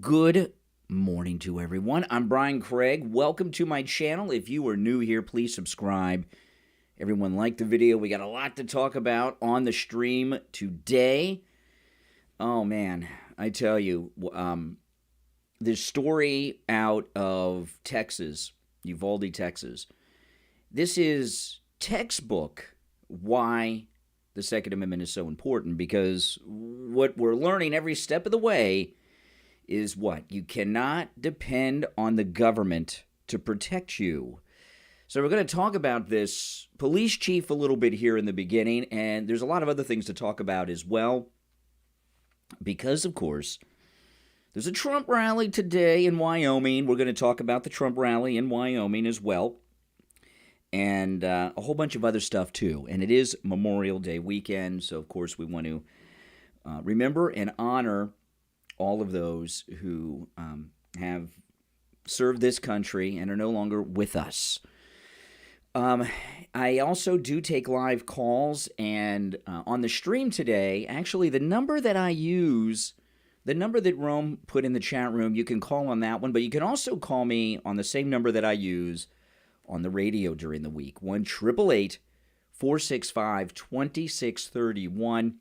Good morning to everyone. I'm Brian Craig. Welcome to my channel. If you are new here, please subscribe. Everyone like the video. We got a lot to talk about on the stream today. Oh man, I tell you, this story out of Texas, Uvalde, Texas. This is textbook why the Second Amendment is so important, because what we're learning every step of the way is what? You cannot depend on the government to protect you. So we're going to talk about this police chief a little bit here in the beginning, and there's a lot of other things to talk about as well, because, of course, there's a Trump rally today in Wyoming. We're going to talk about the Trump rally in Wyoming as well, and a whole bunch of other stuff too. And it is Memorial Day weekend, so of course we want to remember and honor all of those who have served this country and are no longer with us. I also do take live calls, and on the stream today, actually the number that I use, the number that Rome put in the chat room, you can call on that one, but you can also call me on the same number that I use on the radio during the week, 1-888-465-2631,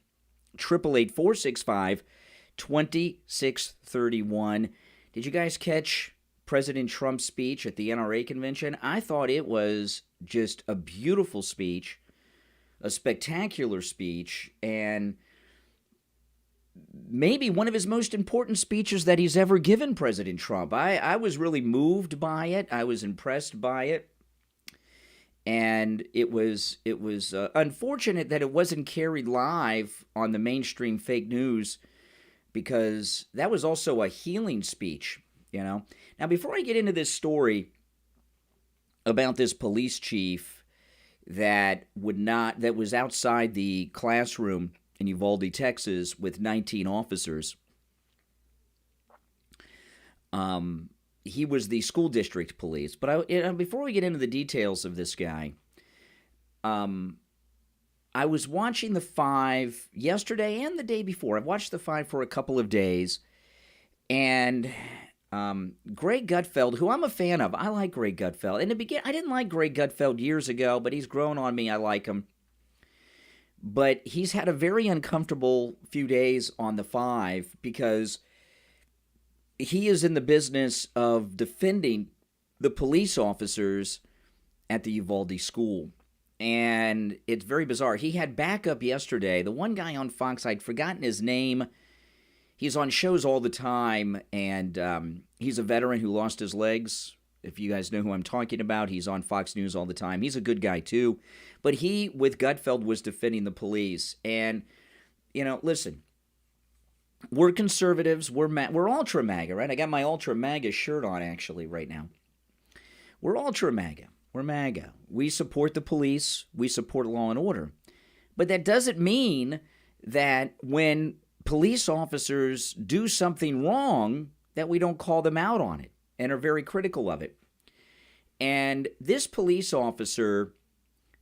888-465-2631. Did you guys catch President Trump's speech at the NRA convention? I thought it was just a beautiful speech, a spectacular speech, and maybe one of his most important speeches that he's ever given, President Trump. I was really moved by it. I was impressed by it. And it was unfortunate that it wasn't carried live on the mainstream fake news, because that was also a healing speech, you know. Now, before I get into this story about this police chief that was outside the classroom in Uvalde, Texas, with 19 officers, he was the school district police. But before we get into the details of this guy, I was watching The Five yesterday and the day before. I've watched The Five for a couple of days, and Greg Gutfeld, who I'm a fan of, I like Greg Gutfeld. In the beginning, I didn't like Greg Gutfeld years ago, but he's grown on me. I like him. But he's had a very uncomfortable few days on The Five, because he is in the business of defending the police officers at the Uvalde school. And it's very bizarre. He had backup yesterday. The one guy on Fox, I'd forgotten his name. He's on shows all the time, and he's a veteran who lost his legs. If you guys know who I'm talking about, he's on Fox News all the time. He's a good guy too. But he, with Gutfeld, was defending the police. And, you know, listen, we're conservatives. We're ultra MAGA, right? I got my ultra MAGA shirt on, actually, right now. We're ultra MAGA. We're MAGA. We support the police. We support law and order. But that doesn't mean that when police officers do something wrong, that we don't call them out on it and are very critical of it. And this police officer,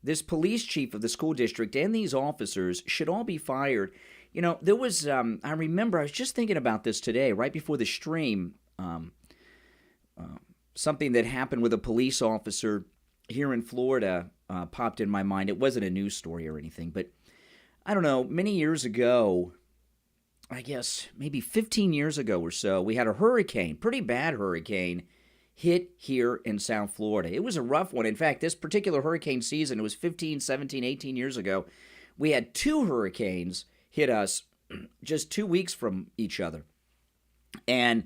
this police chief of the school district, and these officers should all be fired. You know, there was, I remember, I was just thinking about this today, right before the stream, something that happened with a police officer here in Florida popped in my mind. It wasn't a news story or anything, but I don't know, many years ago, I guess maybe 15 years ago or so, we had a hurricane, pretty bad hurricane, hit here in South Florida. It was a rough one. In fact, this particular hurricane season, it was 15, 17, 18 years ago, we had two hurricanes hit us just 2 weeks from each other. And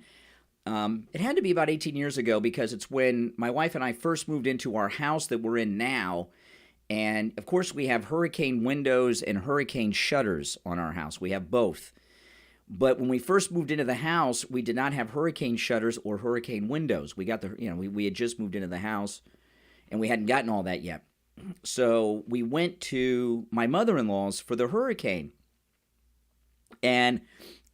it had to be about 18 years ago, because it's when my wife and I first moved into our house that we're in now. And, of course, we have hurricane windows and hurricane shutters on our house. We have both. But when we first moved into the house, we did not have hurricane shutters or hurricane windows. We got we had just moved into the house, and we hadn't gotten all that yet. So we went to my mother-in-law's for the hurricane. And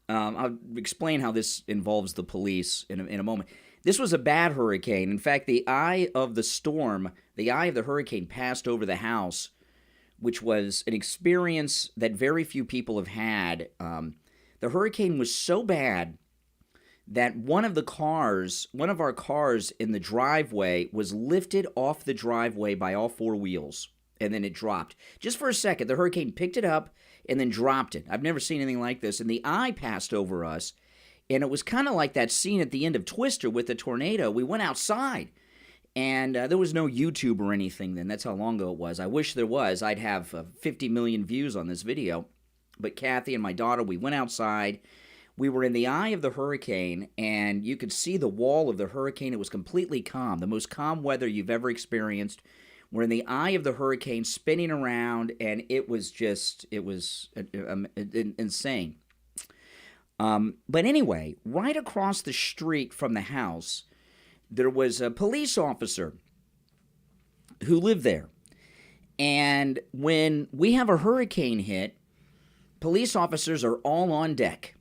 I'll explain how this involves the police in a moment. This was a bad hurricane. In fact, the eye of the storm, the eye of the hurricane passed over the house, which was an experience that very few people have had. The hurricane was so bad that one of our cars in the driveway was lifted off the driveway by all four wheels, and then it dropped. Just for a second, the hurricane picked it up and then dropped it. I've never seen anything like this. And the eye passed over us, and it was kind of like that scene at the end of Twister with the tornado. We went outside, and there was no YouTube or anything then. That's how long ago it was. I wish there was. I'd have 50 million views on this video. But Kathy and my daughter, we went outside. We were in the eye of the hurricane, and you could see the wall of the hurricane. It was completely calm, the most calm weather you've ever experienced. We're in the eye of the hurricane, spinning around, and it was insane. But anyway, right across the street from the house, there was a police officer who lived there. And when we have a hurricane hit, police officers are all on deck,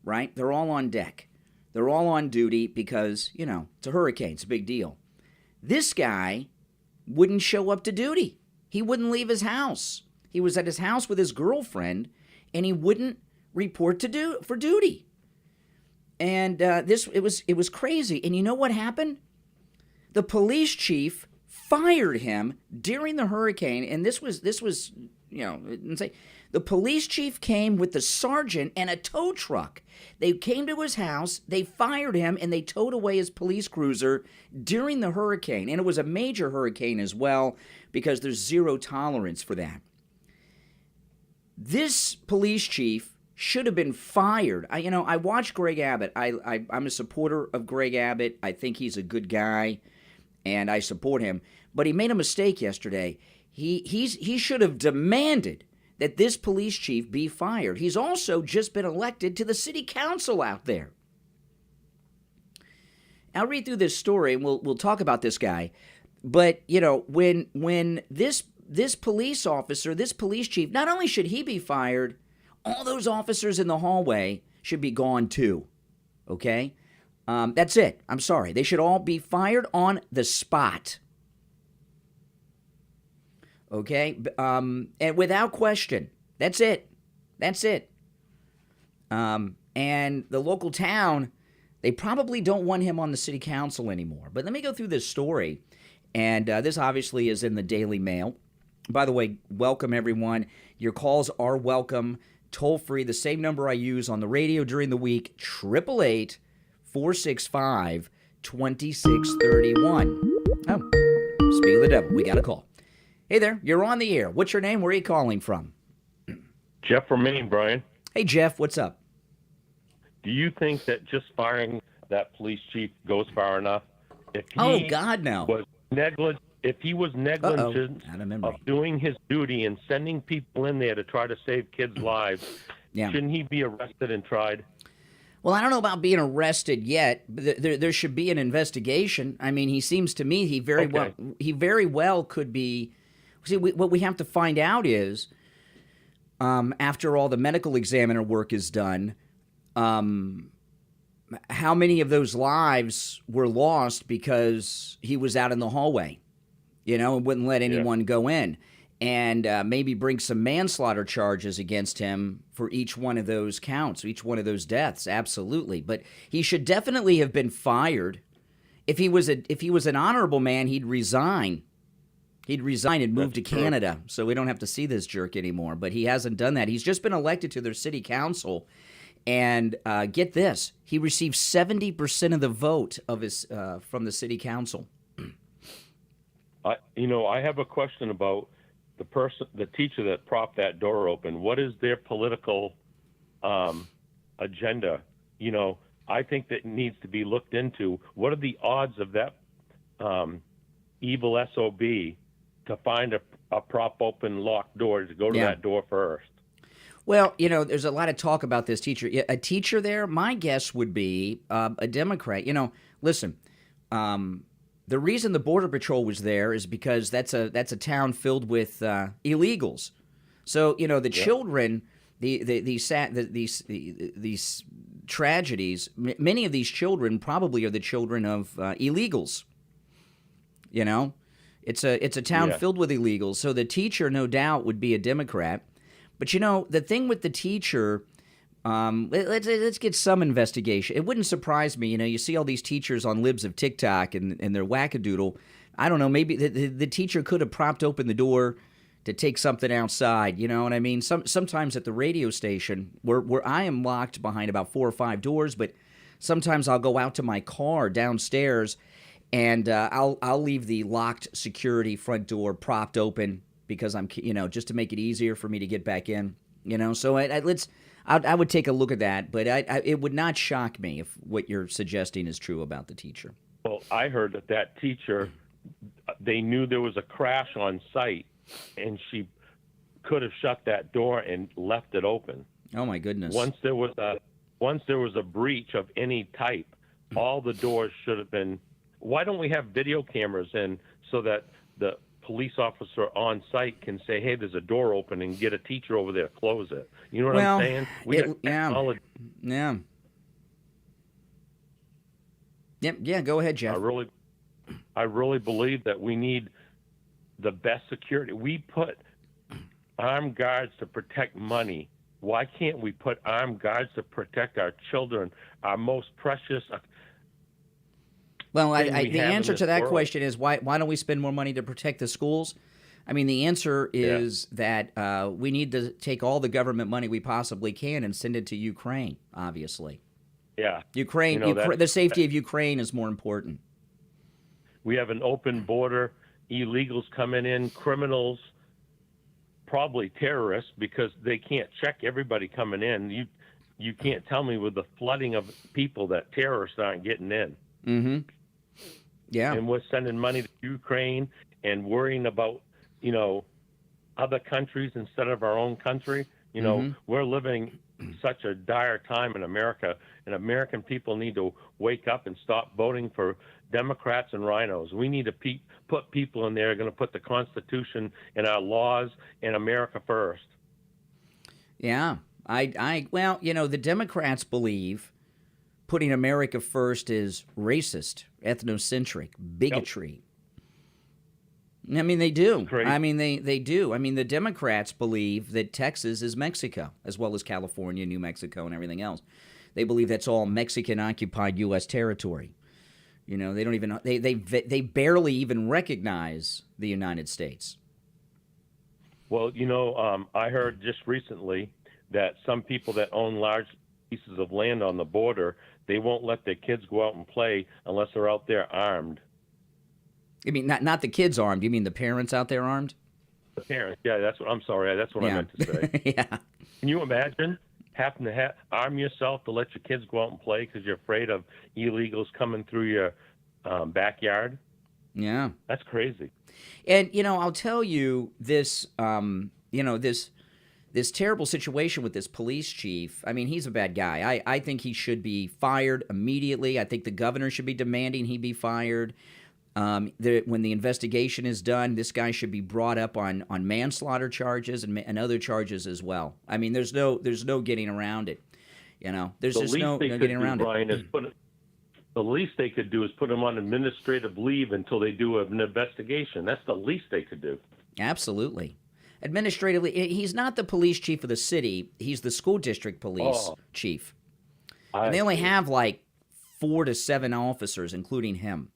right? They're all on deck. They're all on duty because, it's a hurricane. It's a big deal. This guy wouldn't show up to duty. He wouldn't leave his house. He was at his house with his girlfriend, and he wouldn't report for duty. And it was crazy. And you know what happened? The police chief fired him during the hurricane, and this was insane. The police chief came with the sergeant and a tow truck. They came to his house, they fired him, and they towed away his police cruiser during the hurricane. And it was a major hurricane as well, because there's zero tolerance for that. This police chief should have been fired. I watch Greg Abbott. I'm a supporter of Greg Abbott. I think he's a good guy, and I support him. But he made a mistake yesterday. He should have demanded that this police chief be fired. He's also just been elected to the city council out there. I'll read through this story, and we'll talk about this guy. But, when this police officer, this police chief, not only should he be fired, all those officers in the hallway should be gone too. Okay? That's it. I'm sorry. They should all be fired on the spot. Okay? And without question. That's it. That's it. And the local town, they probably don't want him on the city council anymore. But let me go through this story. And this obviously is in the Daily Mail. By the way, welcome everyone. Your calls are welcome. Toll free, the same number I use on the radio during the week, 888-465-2631. Oh, speak of the devil, we got a call. Hey there, you're on the air. What's your name? Where are you calling from? Jeff from Maine, Brian. Hey, Jeff, what's up? Do you think that just firing that police chief goes far enough? If he Oh, God, no. was if he was negligent of doing his duty and sending people in there to try to save kids' lives, shouldn't he be arrested and tried? Well, I don't know about being arrested yet. But there should be an investigation. I mean, he seems to me he very well could be. See, what we have to find out is, after all the medical examiner work is done, how many of those lives were lost because he was out in the hallway, and wouldn't let anyone go in, and maybe bring some manslaughter charges against him for each one of those counts, each one of those deaths. Absolutely. But he should definitely have been fired. If he was an honorable man, he'd resign. He'd resign and move to Canada, so we don't have to see this jerk anymore. But he hasn't done that. He's just been elected to their city council. And get this, he received 70% of the vote of his from the city council. I have a question about the teacher that propped that door open. What is their political agenda? I think that needs to be looked into. What are the odds of that evil SOB to find a prop open locked door to go to that door first? Well, there's a lot of talk about this teacher. A teacher there, my guess would be a Democrat. Listen, the reason the Border Patrol was there is because that's a town filled with illegals. So, the children, these tragedies, many of these children probably are the children of illegals. It's a town filled with illegals. So the teacher, no doubt, would be a Democrat. But the thing with the teacher, Let's get some investigation. It wouldn't surprise me. You see all these teachers on libs of TikTok and their wackadoodle. I don't know. Maybe the teacher could have propped open the door to take something outside. You know what I mean? Sometimes at the radio station, where I am locked behind about 4 or 5 doors, but sometimes I'll go out to my car downstairs, and I'll leave the locked security front door propped open because I'm just to make it easier for me to get back in. So I would take a look at that, but it would not shock me if what you're suggesting is true about the teacher. Well, I heard that teacher, they knew there was a crash on site, and she could have shut that door and left it open. Oh my goodness! Once there was a breach of any type, all the doors should have been. Why don't we have video cameras in so that the police officer on site can say, "Hey, there's a door open," and get a teacher over there to close it? You know what I'm saying? Yeah. Yeah. Go ahead, Jeff. I really believe that we need the best security. We put armed guards to protect money. Why can't we put armed guards to protect our children, our most precious? Well, the answer to that question is why don't we spend more money to protect the schools? I mean, the answer is that we need to take all the government money we possibly can and send it to Ukraine, obviously. Yeah. Ukraine, the safety of Ukraine is more important. We have an open border, illegals coming in, criminals, probably terrorists, because they can't check everybody coming in. You can't tell me with the flooding of people that terrorists aren't getting in. Mm-hmm. Yeah. And we're sending money to Ukraine and worrying about, other countries instead of our own country. We're living such a dire time in America, and American people need to wake up and stop voting for Democrats and rhinos. We need to put people in there who are going to put the Constitution and our laws and America first. Yeah. The Democrats believe putting America first is racist, ethnocentric, bigotry. Yep. I mean, they do. I mean, they do. I mean, the Democrats believe that Texas is Mexico, as well as California, New Mexico, and everything else. They believe that's all Mexican-occupied U.S. territory. They don't even they barely even recognize the United States. Well, I heard just recently that some people that own large pieces of land on the border, they won't let their kids go out and play unless they're out there armed. You mean not the kids armed? You mean the parents out there armed? The parents, yeah. I'm sorry. That's what I meant to say. Yeah. Can you imagine having to arm yourself to let your kids go out and play because you're afraid of illegals coming through your backyard? Yeah. That's crazy. And I'll tell you this. This terrible situation with this police chief. I mean, he's a bad guy. I think he should be fired immediately. I think the governor should be demanding he be fired. When the investigation is done, this guy should be brought up on manslaughter charges and other charges as well. I mean, there's no getting around it. There's just no getting around it. The least they could do is put him on administrative leave until they do an investigation. That's the least they could do. Absolutely. Administratively, he's not the police chief of the city. He's the school district police chief. And they only have like 4 to 7 officers, including him.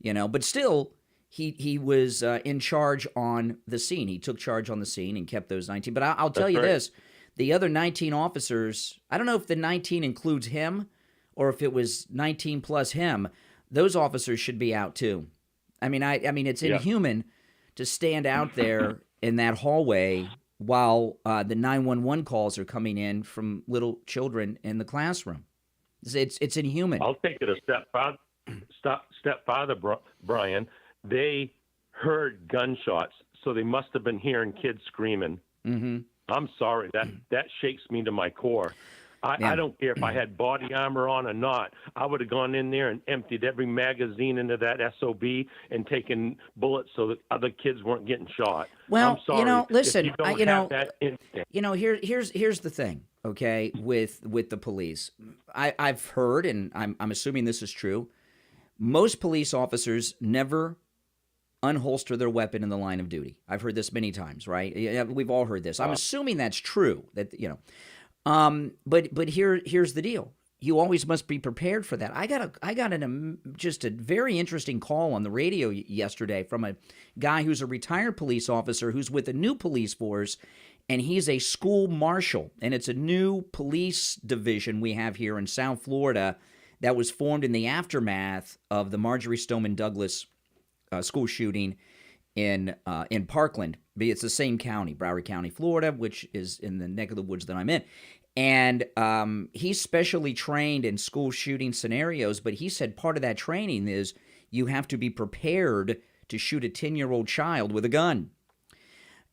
But still, he was in charge on the scene. He took charge on the scene and kept those 19. But I'll tell you this, the other 19 officers, I don't know if the 19 includes him or if it was 19 plus him. Those officers should be out too. I mean, it's inhuman to stand out there in that hallway while the 911 calls are coming in from little children in the classroom. It's inhuman. I'll take it a step farther, Brian. They heard gunshots, so they must have been hearing kids screaming. Mm-hmm. I'm sorry, that shakes me to my core. I don't care if I had body armor on or not. I would have gone in there and emptied every magazine into that SOB and taken bullets so that other kids weren't getting shot. Well, I'm sorry, listen, if you don't have that instinct. Here's the thing, okay, with the police. I've heard, and I'm assuming this is true, most police officers never unholster their weapon in the line of duty. I've heard this many times, right? We've all heard this. I'm assuming that's true. But here's the deal. You always must be prepared for that. I got just a very interesting call on the radio yesterday from a guy who's a retired police officer who's with a new police force, and he's a school marshal, and it's a new police division we have here in South Florida that was formed in the aftermath of the Marjorie Stoneman Douglas school shooting in Parkland. It's the same county, Broward County, Florida, which is in the neck of the woods that I'm in. And he's specially trained in school shooting scenarios, but he said part of that training is you have to be prepared to shoot a 10-year-old child with a gun.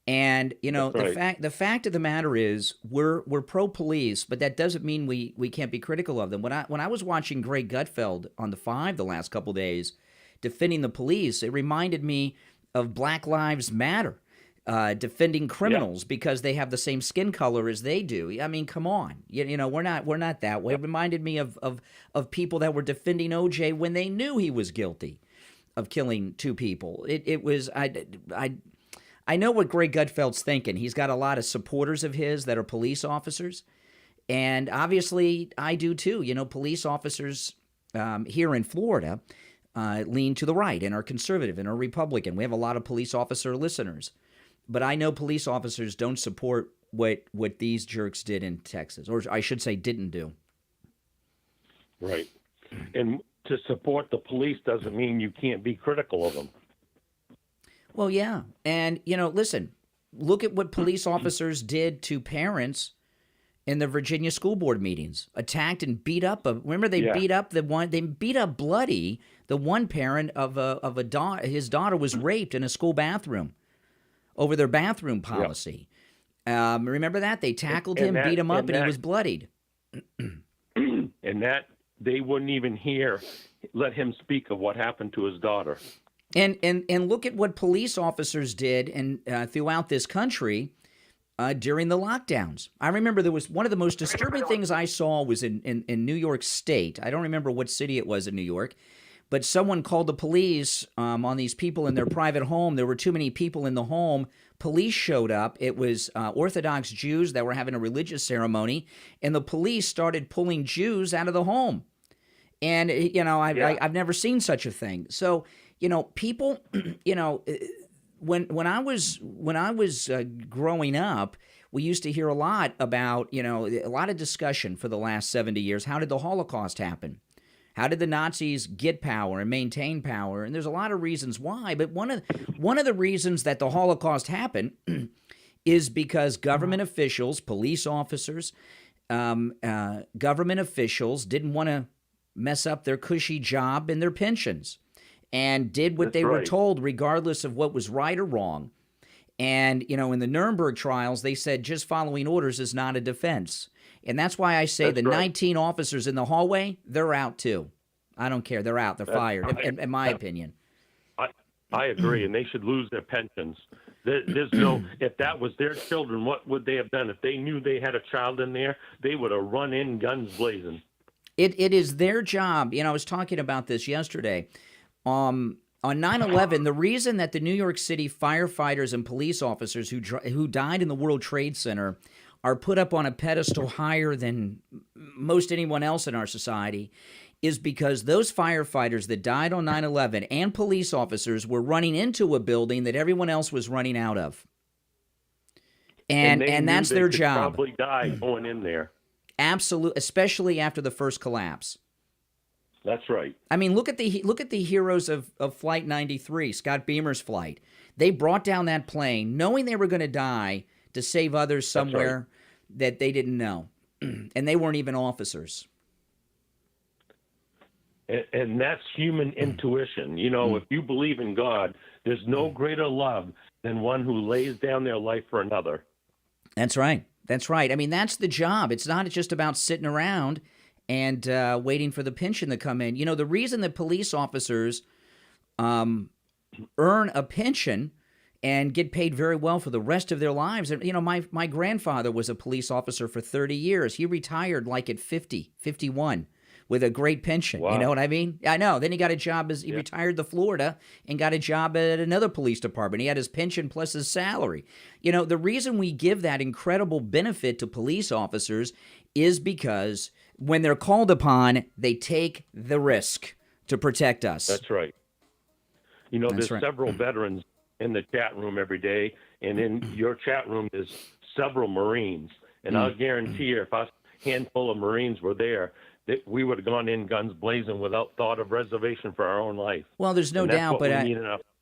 And, you know, right. the fact of the matter is we're pro-police, but that doesn't mean we can't be critical of them. When I was watching Greg Gutfeld on the 5 the last couple of days defending the police, it reminded me of Black Lives Matter. Defending criminals because they have the same skin color as they do. I mean, come on, you know, we're not that way. It reminded me of people that were defending OJ when they knew he was guilty of killing 2 people. It was I know what Greg Gutfeld's thinking. He's got a lot of supporters of his that are police officers, and obviously I do too. You know, police officers here in Florida lean to the right and are conservative and are Republican. We have a lot of police officer listeners. But I know police officers don't support what these jerks did in Texas, or I should say didn't do. Right. And to support the police doesn't mean you can't be critical of them. Well, yeah. And, you know, listen, look at what police officers did to parents in the Virginia school board meetings. Attacked and beat up. Remember, they beat up they beat up bloody the one parent of a daughter. His daughter was raped in a school bathroom over their bathroom policy. Yep. Remember that? They tackled him, beat him up, and he was bloodied. And that they wouldn't even let him speak of what happened to his daughter. And look at what police officers did throughout this country during the lockdowns. I remember there was one of the most disturbing things I saw was in New York State. I don't remember what city it was in New York. But someone called the police on these people in their private home. There were too many people in the home. Police showed up. It was Orthodox Jews that were having a religious ceremony, and the police started pulling Jews out of the home. And, you know, I've never seen such a thing. So, you know, people, you know, when I was growing up, we used to hear a lot about, you know, a lot of discussion for the last 70 years. How did the Holocaust happen? How did the Nazis get power and maintain power? And there's a lot of reasons why, but one of the reasons that the Holocaust happened is because government officials, police officers, government officials didn't want to mess up their cushy job and their pensions, and did what they were told regardless of what was right or wrong. And, you know, in the Nuremberg trials, they said just following orders is not a defense. And that's why I say the 19 officers in the hallway, they're out too. I don't care. They're out. They're fired, in my opinion. I agree, and they should lose their pensions. There's no, if that was their children, what would they have done? If they knew they had a child in there, they would have run in guns blazing. It is their job. You know, I was talking about this yesterday. On 9/11, the reason that the New York City firefighters and police officers who died in the World Trade Center are put up on a pedestal higher than most anyone else in our society is because those firefighters that died on 9/11 and police officers were running into a building that everyone else was running out of. And that's their job. Probably die going in there. Absolutely, especially after the first collapse. That's right. I mean, look at the heroes of Flight 93, Scott Beamer's flight. They brought down that plane knowing they were going to die to save others somewhere that they didn't know. And they weren't even officers. And that's human intuition. You know, if you believe in God, there's no greater love than one who lays down their life for another. That's right. That's right. I mean, that's the job. It's not just about sitting around and waiting for the pension to come in. You know, the reason that police officers earn a pension and get paid very well for the rest of their lives. And, you know, my grandfather was a police officer for 30 years. He retired like at 50, 51, with a great pension. Wow. You know what I mean? I know. Then he got a job he retired to Florida and got a job at another police department. He had his pension plus his salary. You know, the reason we give that incredible benefit to police officers is because when they're called upon, they take the risk to protect us. That's right. You know, That's there's right. several veterans in the chat room every day, and in your chat room there's several Marines. And I'll guarantee you, if a handful of Marines were there, that we would have gone in guns blazing without thought of reservation for our own life. Well, there's no And that's doubt, what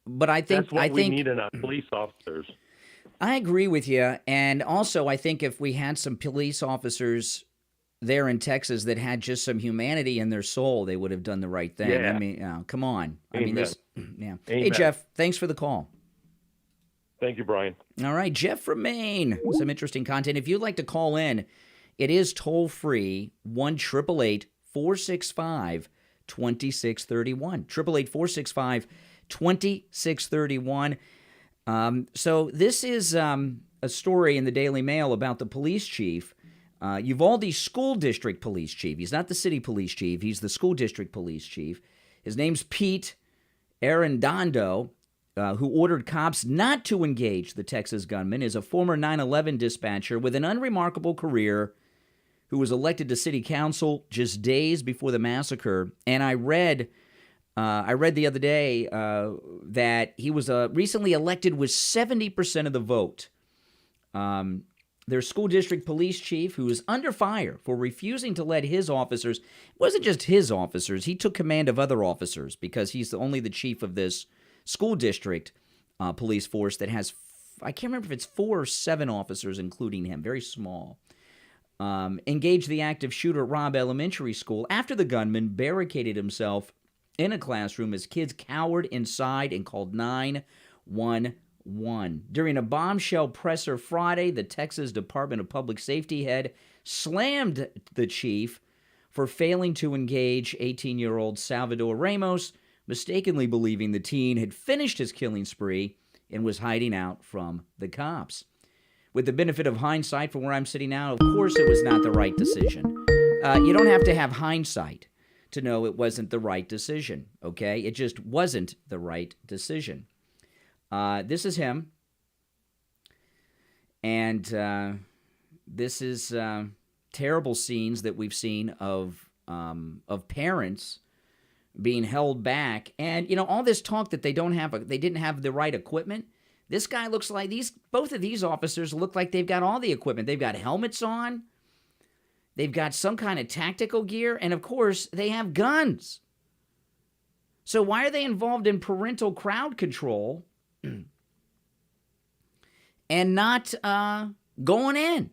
but I think that's what we need in our police officers. I agree with you, and also I think if we had some police officers there in Texas that had just some humanity in their soul, they would have done the right thing. Yeah. I mean, come on. I mean, Amen. yeah. Hey, Amen. Jeff, thanks for the call. Thank you, Brian. All right, Jeff from Maine. Some interesting content. If you'd like to call in, it is toll-free, 1-888-465-2631. 888-465-2631. So this is a story in the Daily Mail about the police chief, Uvalde School District Police Chief. He's not the city police chief. He's the school district police chief. His name's Pete Arredondo, who ordered cops not to engage the Texas gunman, is a former 9/11 dispatcher with an unremarkable career who was elected to city council just days before the massacre. And I read the other day that he was recently elected with 70% of the vote. Their school district police chief, who is under fire for refusing to let his officers, it wasn't just his officers, he took command of other officers because he's only the chief of this school district police force that has, I can't remember if it's 4 or 7 officers, including him, very small. Engaged the active shooter at Robb Elementary School after the gunman barricaded himself in a classroom as kids cowered inside and called 911. During a bombshell presser Friday, the Texas Department of Public Safety head slammed the chief for failing to engage 18-year-old Salvador Ramos, mistakenly believing the teen had finished his killing spree and was hiding out from the cops. With the benefit of hindsight from where I'm sitting now, of course it was not the right decision. You don't have to have hindsight to know it wasn't the right decision, okay? It just wasn't the right decision. This is him, and this is terrible scenes that we've seen of parents being held back, and you know all this talk that they didn't have the right equipment. This guy looks like both of these officers look like they've got all the equipment. They've got helmets on, they've got some kind of tactical gear, and of course they have guns. So why are they involved in parental crowd control and not going in?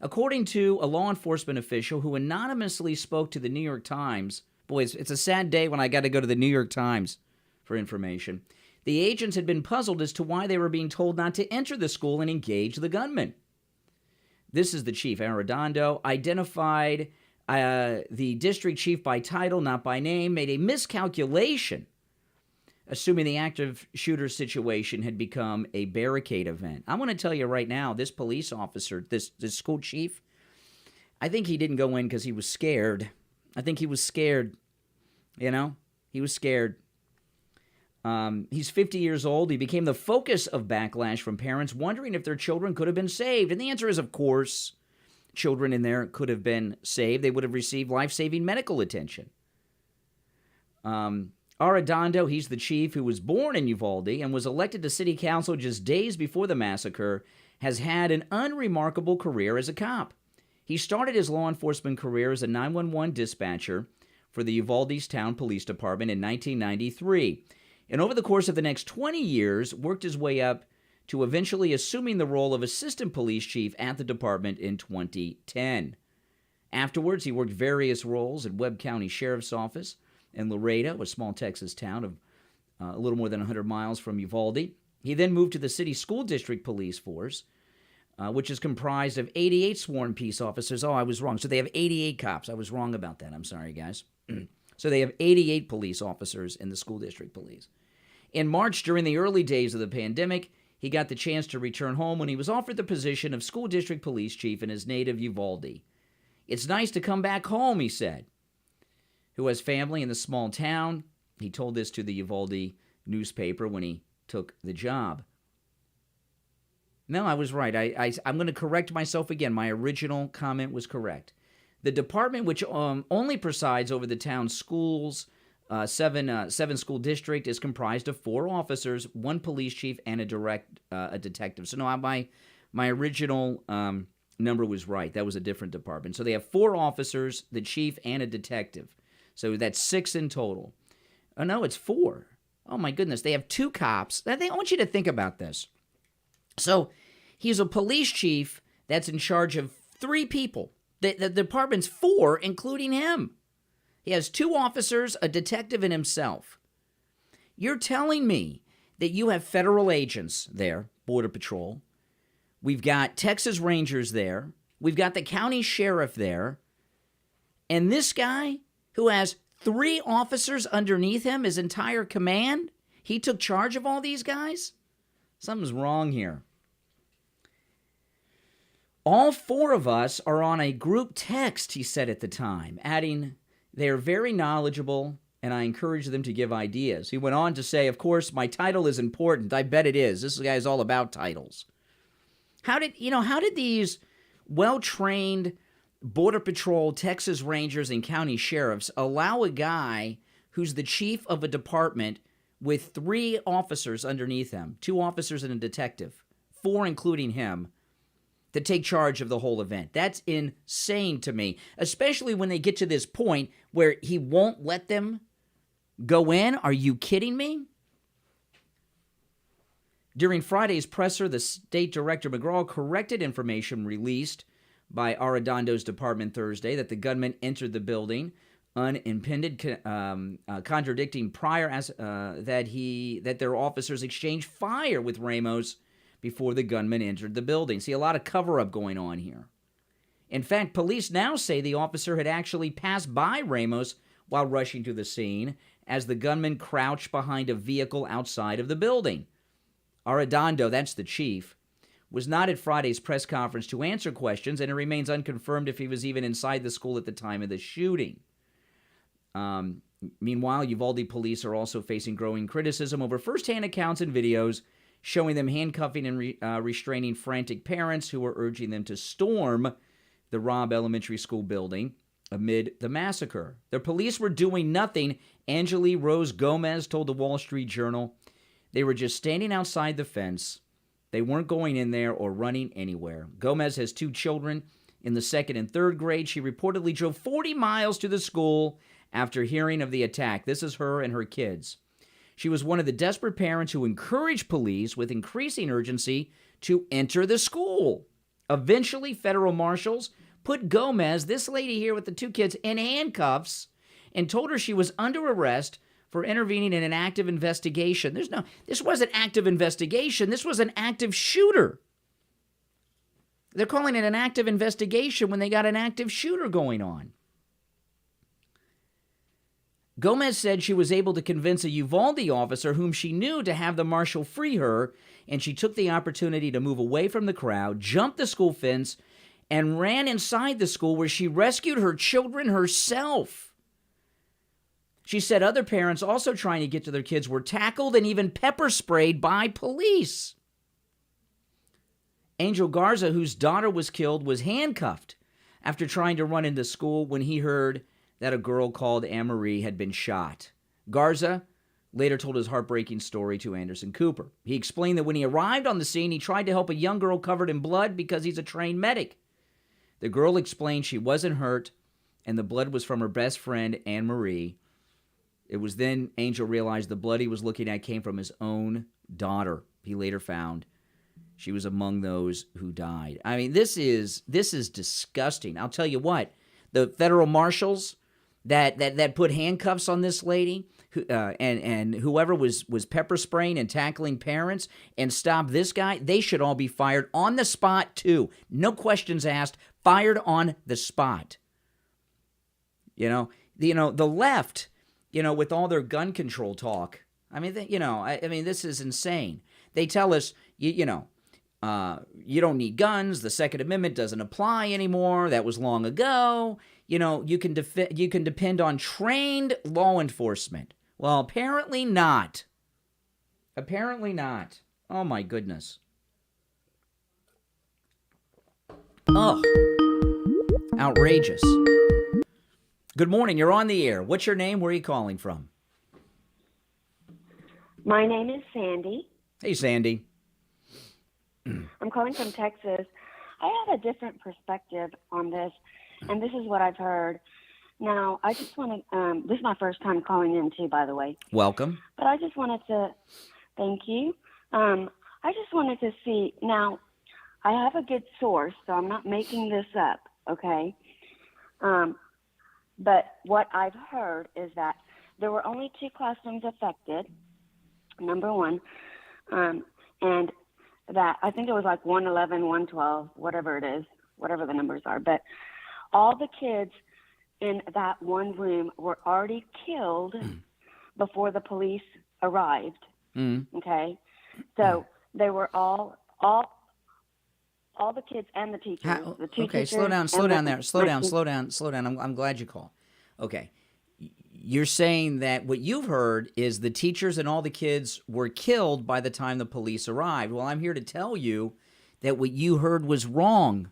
According to a law enforcement official who anonymously spoke to the New York Times, boy, it's a sad day when I got to go to the New York Times for information. The agents had been puzzled as to why they were being told not to enter the school and engage the gunman. This is the chief, Arredondo, identified the district chief by title, not by name, made a miscalculation, assuming the active shooter situation had become a barricade event. I want to tell you right now, this police officer, this school chief, I think he didn't go in because he was scared. I think he was scared, you know? He was scared. He's 50 years old. He became the focus of backlash from parents wondering if their children could have been saved. And the answer is, of course, children in there could have been saved. They would have received life-saving medical attention. Arredondo, he's the chief who was born in Uvalde and was elected to city council just days before the massacre, has had an unremarkable career as a cop. He started his law enforcement career as a 911 dispatcher for the Uvalde's Town Police Department in 1993. And over the course of the next 20 years, worked his way up to eventually assuming the role of assistant police chief at the department in 2010. Afterwards, he worked various roles at Webb County Sheriff's Office in Laredo, a small Texas town of a little more than 100 miles from Uvalde. He then moved to the city school district police force, which is comprised of 88 sworn peace officers. Oh, I was wrong. So they have 88 cops. I was wrong about that. I'm sorry, guys. So they have 88 police officers in the school district police. In March, during the early days of the pandemic, he got the chance to return home when he was offered the position of school district police chief in his native Uvalde. It's nice to come back home, he said. who has family in the small town. He told this to the Uvalde newspaper when he took the job. No, I was right. I'm going to correct myself again. My original comment was correct. The department, which only presides over the town's schools, seven school district, is comprised of 4 officers, 1 police chief, and a detective. So no, my original number was right. That was a different department. So they have 4 officers, the chief, and a detective. So that's 6 in total. Oh no, it's 4. Oh my goodness, they have 2 cops. I want you to think about this. So he's a police chief that's in charge of 3 people. The department's 4, including him. He has 2 officers, a detective, and himself. You're telling me that you have federal agents there, Border Patrol. We've got Texas Rangers there. We've got the county sheriff there. And this guy, who has 3 officers underneath him, his entire command, he took charge of all these guys? Something's wrong here. All 4 of us are on a group text, he said at the time, adding, they're very knowledgeable, and I encourage them to give ideas. He went on to say, of course, my title is important. I bet it is. This guy's all about titles. How did these well-trained Border Patrol, Texas Rangers, and county sheriffs allow a guy who's the chief of a department with 3 officers underneath him, 2 officers and a detective, 4 including him, to take charge of the whole event? That's insane to me, especially when they get to this point where he won't let them go in. Are you kidding me? During Friday's presser, the state director McGraw corrected information released by Arredondo's department Thursday that the gunman entered the building unimpeded, contradicting prior that their officers exchanged fire with Ramos before the gunman entered the building. See, a lot of cover-up going on here. In fact, police now say the officer had actually passed by Ramos while rushing to the scene as the gunman crouched behind a vehicle outside of the building. Arredondo, that's the chief, was not at Friday's press conference to answer questions, and it remains unconfirmed if he was even inside the school at the time of the shooting. Meanwhile, Uvalde police are also facing growing criticism over firsthand accounts and videos showing them handcuffing and restraining frantic parents who were urging them to storm the Robb Elementary School building amid the massacre. The police were doing nothing, Angeli Rose Gomez told the Wall Street Journal. They were just standing outside the fence. They weren't going in there or running anywhere. Gomez has 2 children in the 2nd and 3rd grade. She reportedly drove 40 miles to the school after hearing of the attack. This is her and her kids. She was one of the desperate parents who encouraged police with increasing urgency to enter the school. Eventually, federal marshals put Gomez, this lady here with the 2 kids, in handcuffs and told her she was under arrest for intervening in an active investigation. This wasn't active investigation. This was an active shooter. They're calling it an active investigation when they got an active shooter going on. Gomez said she was able to convince a Uvalde officer whom she knew to have the marshal free her, and she took the opportunity to move away from the crowd, jumped the school fence, and ran inside the school where she rescued her children herself. She said other parents also trying to get to their kids were tackled and even pepper sprayed by police. Angel Garza, whose daughter was killed, was handcuffed after trying to run into school when he heard that a girl called Anne-Marie had been shot. Garza later told his heartbreaking story to Anderson Cooper. He explained that when he arrived on the scene, he tried to help a young girl covered in blood because he's a trained medic. The girl explained she wasn't hurt, and the blood was from her best friend, Anne-Marie. It was then Angel realized the blood he was looking at came from his own daughter. He later found she was among those who died. I mean, this is disgusting. I'll tell you what, the federal marshals that put handcuffs on this lady, and whoever was pepper spraying and tackling parents and stopped this guy, they should all be fired on the spot too. No questions asked. Fired on the spot. The left, with all their gun control talk. I mean, this is insane. They tell us, you don't need guns. The Second Amendment doesn't apply anymore. That was long ago. you can depend on trained law enforcement. Well, apparently not. Apparently not. Oh my goodness. Oh, outrageous. Good morning. You're on the air. What's your name? Where are you calling from? My name is Sandy. Hey, Sandy. I'm calling from Texas. I have a different perspective on this, and this is what I've heard. Now, I just want to, this is my first time calling in too, by the way. Welcome. But I just wanted to, thank you. I just wanted to see, now, I have a good source, so I'm not making this up, okay? But what I've heard is that there were only 2 classrooms affected, number one, and that I think it was like 111, 112, whatever it is, whatever the numbers are. But all the kids in that one room were already killed before the police arrived. Okay, so they were all the kids and the teachers. The two okay, teachers slow down there. Slow down. I'm glad you called. Okay. You're saying that what you've heard is the teachers and all the kids were killed by the time the police arrived. Well, I'm here to tell you that what you heard was wrong.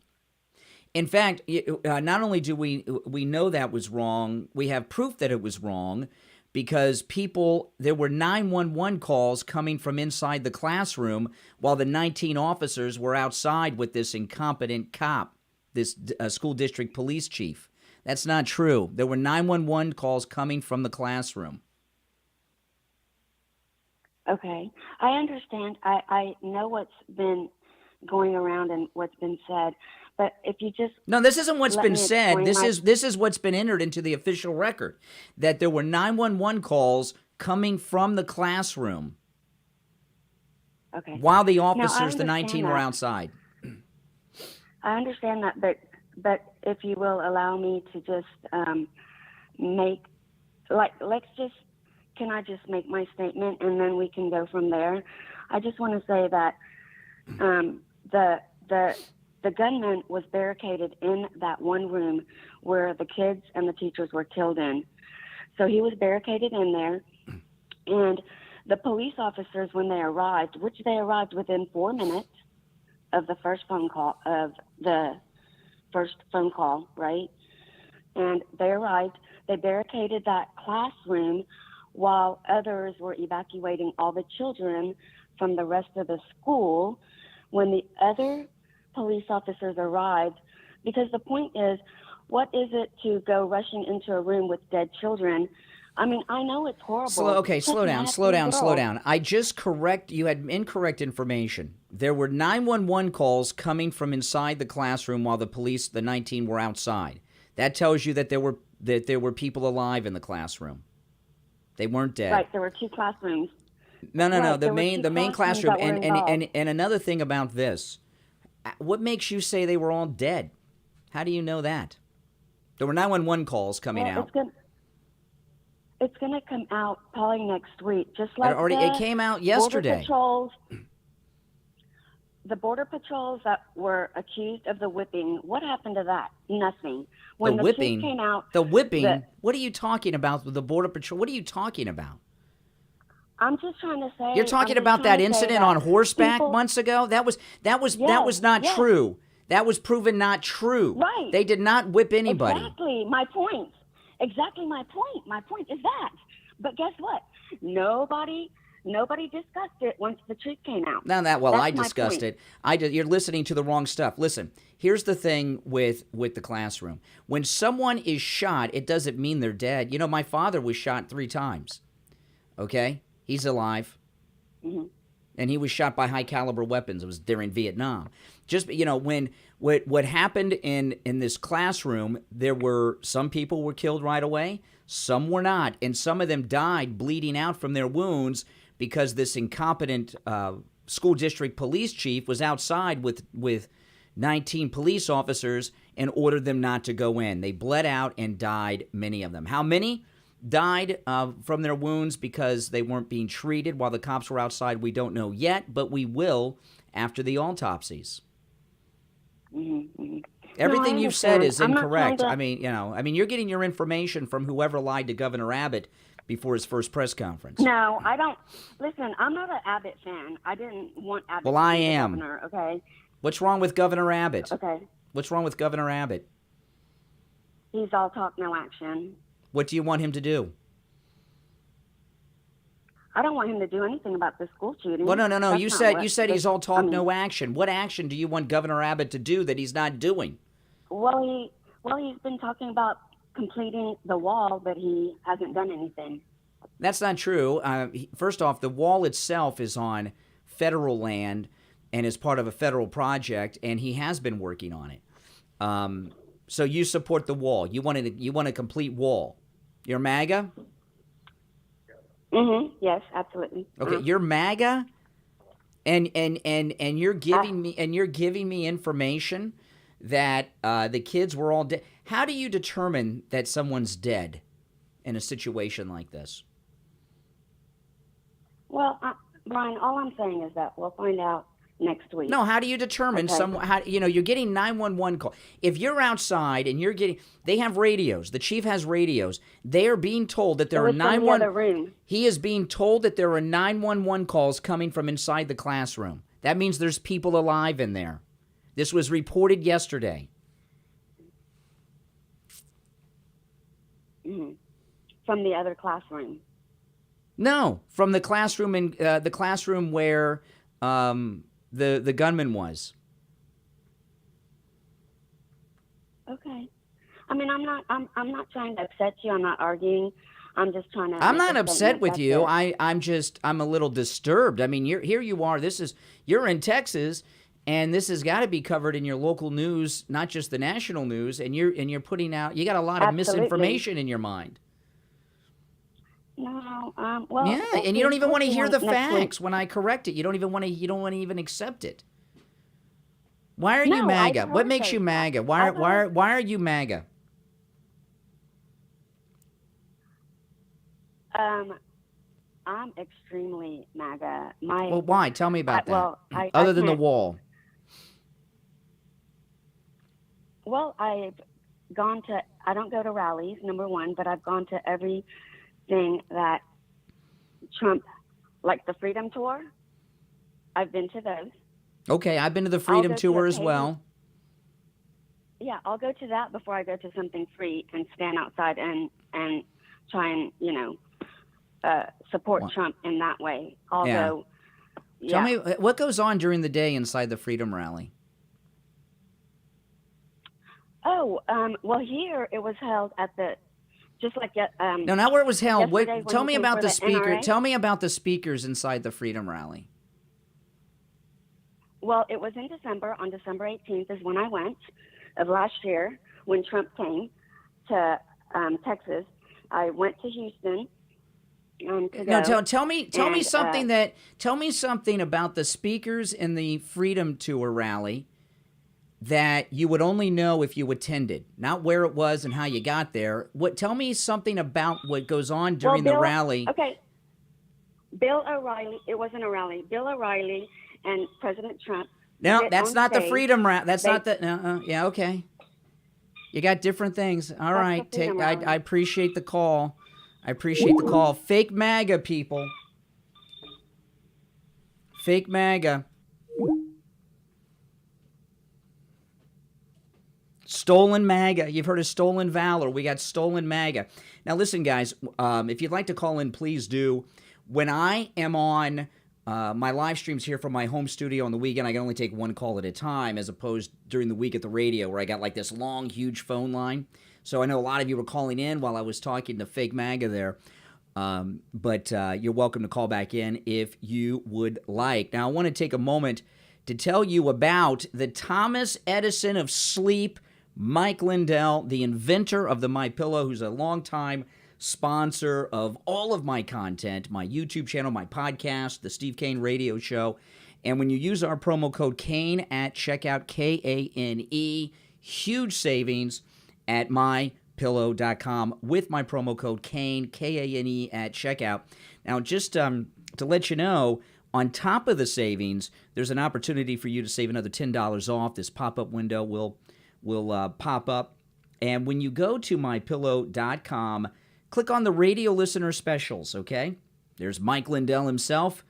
In fact, not only do we know that was wrong, we have proof that it was wrong because there were 911 calls coming from inside the classroom while the 19 officers were outside with this incompetent cop, this school district police chief. That's not true. There were 911 calls coming from the classroom. Okay. I understand. I know what's been going around and what's been said, but if you just... No, this isn't what's been said. This is what's been entered into the official record, that there were 911 calls coming from the classroom. Okay. While the officers, the 19, were outside. I understand that, but if you will allow me to just can I just make my statement and then we can go from there? I just want to say that the gunman was barricaded in that one room where the kids and the teachers were killed in. So he was barricaded in there, and the police officers, when they arrived, which they arrived within 4 minutes of the first phone call, right? And they arrived, they barricaded that classroom while others were evacuating all the children from the rest of the school. When the other police officers arrived, because the point is, what is it to go rushing into a room with dead children? I mean, I know it's horrible. Slow down. You had incorrect information. There were 911 calls coming from inside the classroom while the 19 were outside. That tells you that there were people alive in the classroom. They weren't dead. Right, there were 2 classrooms. No. Right, The main classroom. And another thing about this, what makes you say they were all dead? How do you know that? There were 911 calls coming out. It's going to come out probably next week, just like it came out yesterday. The border patrols that were accused of the whipping, what happened to that? Nothing. When the whipping came out, the whipping. What are you talking about with the border patrol? What are you talking about? I'm just trying to say. You're talking about that incident on horseback months ago. That was not true. That was proven not true. Right. They did not whip anybody. Exactly my point. My point is that. But guess what? Nobody discussed it once the truth came out. I discussed it. You're listening to the wrong stuff. Listen, here's the thing with the classroom. When someone is shot, it doesn't mean they're dead. You know, my father was shot 3 times. Okay? He's alive. Mm-hmm. And he was shot by high caliber weapons. It was during Vietnam. Just, when what happened in this classroom, there were some people were killed right away, some were not, and some of them died bleeding out from their wounds because this incompetent school district police chief was outside with 19 police officers and ordered them not to go in. They bled out and died, many of them. How many died from their wounds because they weren't being treated while the cops were outside? We don't know yet, but we will after the autopsies. Mm-hmm. Everything you've said understand. is I'm not trying incorrect. to- I mean, you're getting your information from whoever lied to Governor Abbott before his first press conference. No, I don't. Listen, I'm not an Abbott fan. I didn't want Abbott Well, to I be the am. governor, okay? What's wrong with Governor Abbott? Okay. What's wrong with Governor Abbott? He's all talk, no action. What do you want him to do? I don't want him to do anything about the school shooting. Well, no. That's You not said what he's all talk, I mean, no action. What action do you want Governor Abbott to do that he's not doing? Well, he's been talking about completing the wall, but he hasn't done anything. That's not true. First off, the wall itself is on federal land and is part of a federal project, and he has been working on it. So you support the wall. You want a complete wall. You're MAGA? Mm-hmm. Yes, absolutely. Okay, you're MAGA, and you're giving me information that the kids were all dead. How do you determine that someone's dead in a situation like this? Well, Brian, all I'm saying is that we'll find out next week. No, how do you determine you're getting 911 call. If you're outside and they have radios, the chief has radios. They are being told that there are 911. He is being told that there are 911 calls coming from inside the classroom. That means there's people alive in there. This was reported yesterday. Mm-hmm. From the other classroom. No, from the classroom where the gunman was. Okay. I mean, I'm not trying to upset you. I'm not arguing. I'm just trying to. I'm not upset with you. I'm a little disturbed. I mean, here you are. You're in Texas, and this has got to be covered in your local news, not just the national news. And you're putting out. You got a lot of misinformation in your mind. No. Well. Yeah, and you don't even want to hear the facts week. when I correct it. You don't want to even accept it. Why are you No, MAGA? I What makes you MAGA? Why are you MAGA? I'm extremely MAGA. Well, why? Tell me about that. Well, Other than the wall. Well, I don't go to rallies, number one, but I've gone to everything that Trump, like the Freedom Tour. I've been to those. Okay, I've been to the Freedom Tour as well. Yeah, I'll go to that before I go to something free and stand outside and try and, support Trump in that way. Although, Tell me, what goes on during the day inside the Freedom Rally? Oh, well, here it was held at the, just like no, not where it was held. Tell me about the speaker. NRA. Tell me about the speakers inside the Freedom Rally. Well, it was in December. On December 18th is when I went of last year when Trump came to Texas. I went to Houston. Tell me something about the speakers in the Freedom Tour rally that you would only know if you attended, not where it was and how you got there. Tell me something about what goes on during the rally. Okay. Bill O'Reilly, it wasn't a rally. Bill O'Reilly and President Trump. No, that's not the Freedom Rally. That's not the. Yeah, okay. You got different things. All right. I appreciate the call. Fake MAGA, people. Fake MAGA. Stolen MAGA. You've heard of stolen valor. We got stolen MAGA. Now, listen, guys, if you'd like to call in, please do. When I am on my live streams here from my home studio on the weekend, I can only take one call at a time, as opposed during the week at the radio where I got like this long, huge phone line. So I know a lot of you were calling in while I was talking to fake MAGA there. But you're welcome to call back in if you would like. Now, I want to take a moment to tell you about the Thomas Edison of sleep, Mike Lindell, the inventor of the MyPillow, who's a longtime sponsor of all of my content, my YouTube channel, my podcast, the Steve Kane Radio Show. And when you use our promo code KANE at checkout, KANE, huge savings at MyPillow.com with my promo code KANE, KANE at checkout. Now, just to let you know, on top of the savings, there's an opportunity for you to save another $10 off. This pop-up window will will pop up. And when you go to MyPillow.com, click on the radio listener specials, okay? There's Mike Lindell himself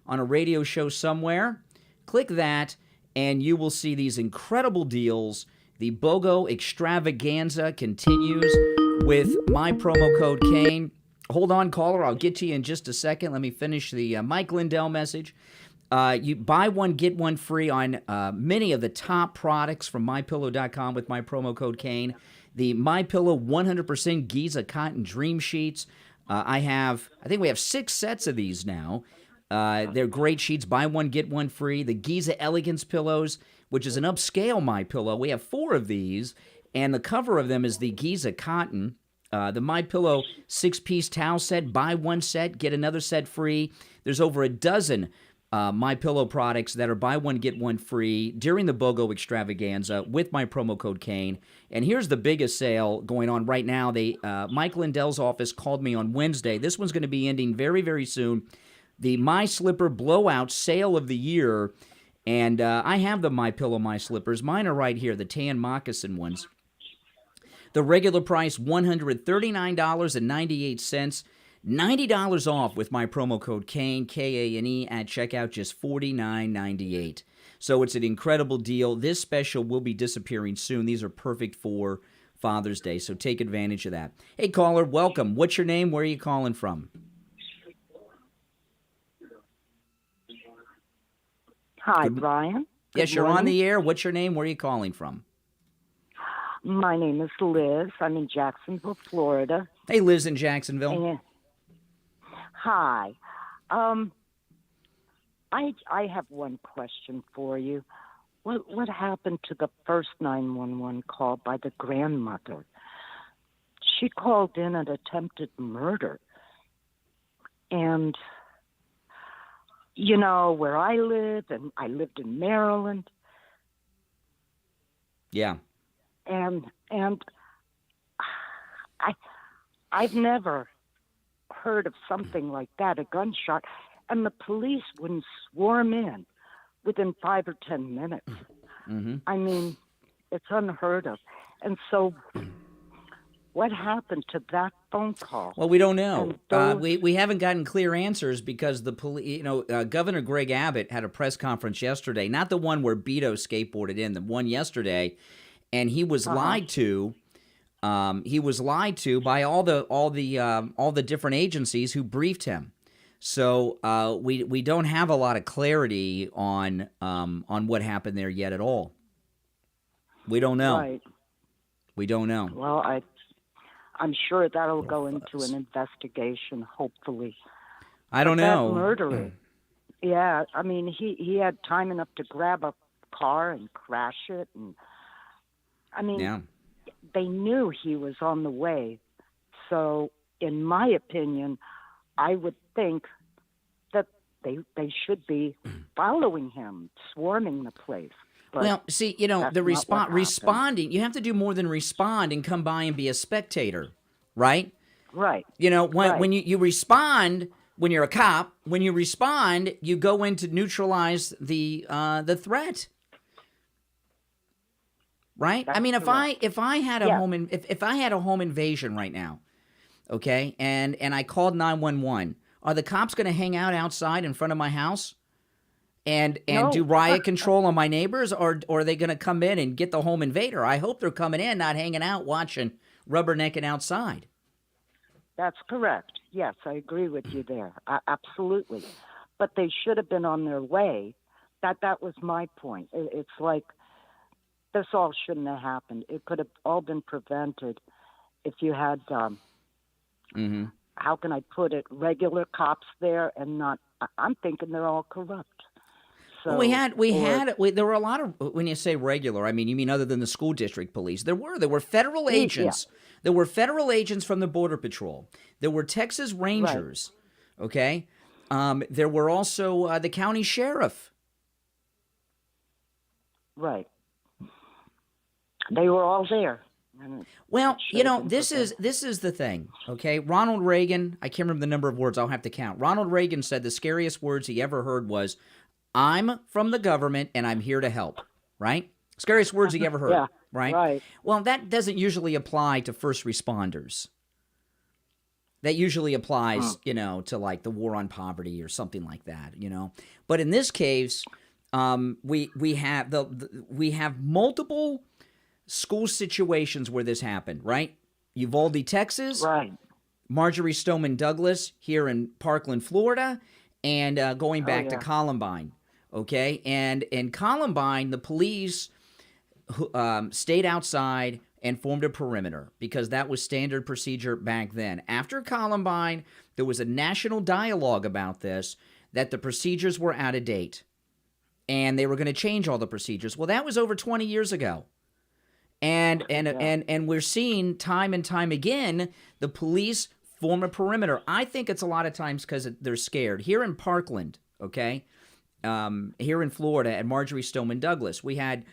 on a radio show somewhere. Click that, and you will see these incredible deals. The BOGO extravaganza continues with my promo code Kane. Hold on, caller. I'll get to you in just a second. Let me finish the Mike Lindell message. You buy one, get one free on many of the top products from MyPillow.com with my promo code Kane. The MyPillow 100% Giza Cotton Dream Sheets. I think we have 6 sets of these now. They're great sheets. Buy one, get one free. The Giza Elegance pillows, which is an upscale MyPillow. We have 4 of these, and the cover of them is the Giza Cotton. The MyPillow 6-piece towel set. Buy one set, get another set free. There's over a dozen MyPillow products that are buy one, get one free during the BOGO extravaganza with my promo code Kane. And here's the biggest sale going on right now. Mike Lindell's office called me on Wednesday. This one's going to be ending very, very soon. The My Slipper Blowout Sale of the Year. And I have the MyPillow My Slippers. Mine are right here, the tan moccasin ones. The regular price, $139.98. $90 off with my promo code Kane, K-A-N-E, at checkout, just $49.98. So it's an incredible deal. This special will be disappearing soon. These are perfect for Father's Day, so take advantage of that. Hey, caller, welcome. What's your name? Where are you calling from? Hi, Brian. Yes, you're on the air. What's your name? Where are you calling from? My name is Liz. I'm in Jacksonville, Florida. Hey, Liz in Jacksonville. And, hi. I have one question for you. What happened to the first 911 call by the grandmother? She called in an attempted murder. And, you know, where I live, and I lived in Maryland. Yeah. And I've never heard of something like that, a gunshot, and the police wouldn't swarm in within 5 or 10 minutes. Mm-hmm. I mean, it's unheard of. And so what happened to that phone call? Well, we don't know. We haven't gotten clear answers because the police, Governor Greg Abbott had a press conference yesterday, not the one where Beto skateboarded in, the one yesterday, and he was lied to. He was lied to by all the different agencies who briefed him. So we don't have a lot of clarity on what happened there yet at all. We don't know. Right. We don't know. Well, I'm sure that'll go into an investigation, hopefully. I don't know. That murderer. Yeah, I mean, he had time enough to grab a car and crash it, and I mean, yeah. They knew he was on the way. So, in my opinion, I would think that they should be following him, swarming the place. But well, see, the responding, you have to do more than respond and come by and be a spectator, right? Right. When you respond, when you're a cop, when you respond, you go in to neutralize the threat. Right? That's I mean, correct. if I had a home invasion right now, okay, and I called 911, are the cops going to hang out outside in front of my house and No. do riot control on my neighbors, or are they going to come in and get the home invader? I hope they're coming in, not hanging out, watching, rubbernecking outside. That's correct. Yes, I agree with you there. Absolutely. But they should have been on their way. That was my point. It's like this all shouldn't have happened. It could have all been prevented if you had, how can I put it, regular cops there and not, I'm thinking they're all corrupt. So, well, there were a lot of, when you say regular, I mean, you mean other than the school district police. There were federal agents. Yeah. There were federal agents from the Border Patrol. There were Texas Rangers, right. Okay? There were also the county sheriff. Right. They were all there. Well, this is the thing, okay? Ronald Reagan, I can't remember the number of words, I'll have to count. Ronald Reagan said the scariest words he ever heard was, "I'm from the government and I'm here to help," right? Scariest words he ever heard. Yeah. right? Right. Well, that doesn't usually apply to first responders. That usually applies, to like the war on poverty or something like that, But in this case, we have multiple school situations where this happened, right? Uvalde, Texas, Right. Marjorie Stoneman Douglas here in Parkland, Florida, and going back to Columbine, okay? And in Columbine, the police stayed outside and formed a perimeter because that was standard procedure back then. After Columbine, there was a national dialogue about this, that the procedures were out of date, and they were going to change all the procedures. Well, that was over 20 years ago. And we're seeing time and time again the police form a perimeter. I think it's a lot of times because they're scared. Here in Parkland, okay, here in Florida at Marjorie Stoneman Douglas, we had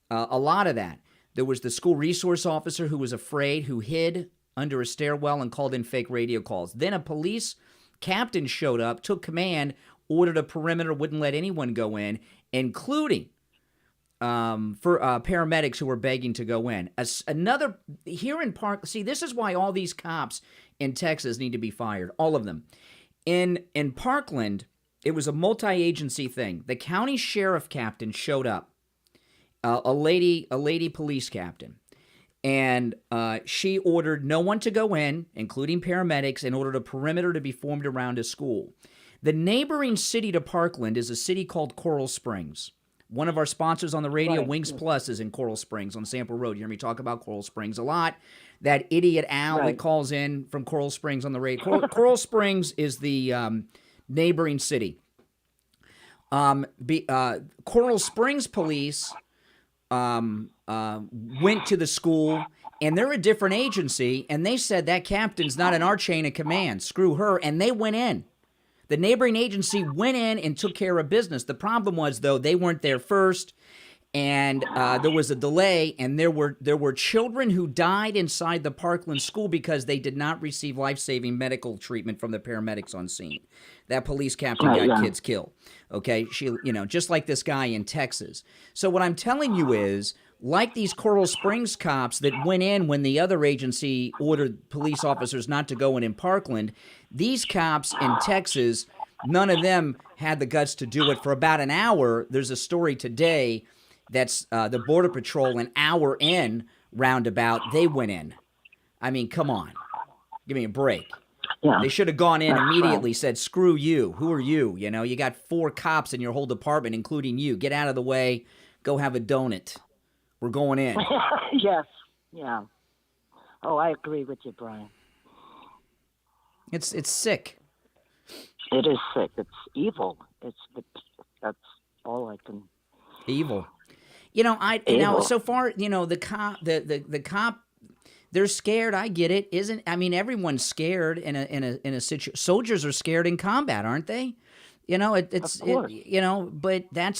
a lot of that. There was the school resource officer who was afraid, who hid under a stairwell and called in fake radio calls. Then a police captain showed up, took command, ordered a perimeter, wouldn't let anyone go in, including for paramedics who were begging to go in. Another, here in Park, see, this is why all these cops in Texas need to be fired, all of them. In Parkland, it was a multi-agency thing. The county sheriff captain showed up, a lady police captain, and she ordered no one to go in, including paramedics, and ordered a perimeter to be formed around a school. The neighboring city to Parkland is a city called Coral Springs. One of our sponsors on the radio, Wings Plus, is in Coral Springs on Sample Road. You hear me talk about Coral Springs a lot. That idiot Al that calls in from Coral Springs on the radio. Coral Springs is the neighboring city. Coral Springs police went to the school, and they're a different agency, and they said that captain's not in our chain of command. Screw her, and they went in. The neighboring agency went in and took care of business. The problem was, though, they weren't there first, and there was a delay, and there were children who died inside the Parkland school because they did not receive life-saving medical treatment from the paramedics on scene. That police captain got kids killed. Okay, just like this guy in Texas. So what I'm telling you is, like these Coral Springs cops that went in when the other agency ordered police officers not to go in Parkland, these cops in Texas, none of them had the guts to do it for about an hour. There's a story today that's the Border Patrol, an hour in roundabout, they went in. I mean, come on. Give me a break. Yeah. They should have gone in immediately, said, screw you. Who are you? You got 4 cops in your whole department, including you. Get out of the way. Go have a donut. We're going in. Yes. Yeah. Oh, I agree with you, Brian. It's sick. It is sick. It's evil. That's all I can. Evil. So far, the cop, they're scared. I get it. Everyone's scared in a situation. Soldiers are scared in combat, aren't they? But that's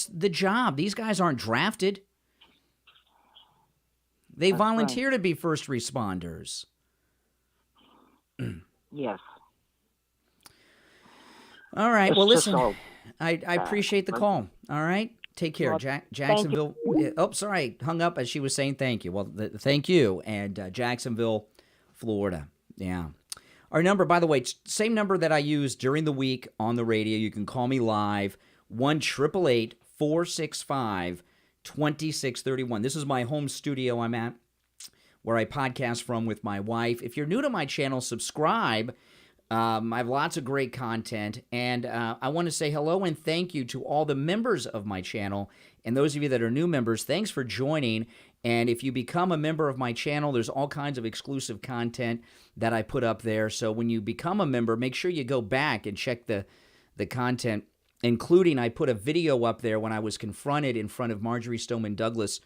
the job. These guys aren't drafted. They volunteer to be first responders. Yes. All right. Well, listen, I appreciate the call. All right. Take care. Well, Jacksonville. Oh, sorry. Hung up as she was saying thank you. Well, thank you. And Jacksonville, Florida. Yeah. Our number, by the way, same number that I used during the week on the radio. You can call me live, 1-888-465-2631. This is my home studio I'm at, where I podcast from with my wife. If you're new to my channel, subscribe. I have lots of great content, and I want to say hello and thank you to all the members of my channel, and those of you that are new members, thanks for joining. And if you become a member of my channel, there's all kinds of exclusive content that I put up there. So when you become a member, make sure you go back and check the content, including I put a video up there when I was confronted in front of Marjorie Stoneman Douglas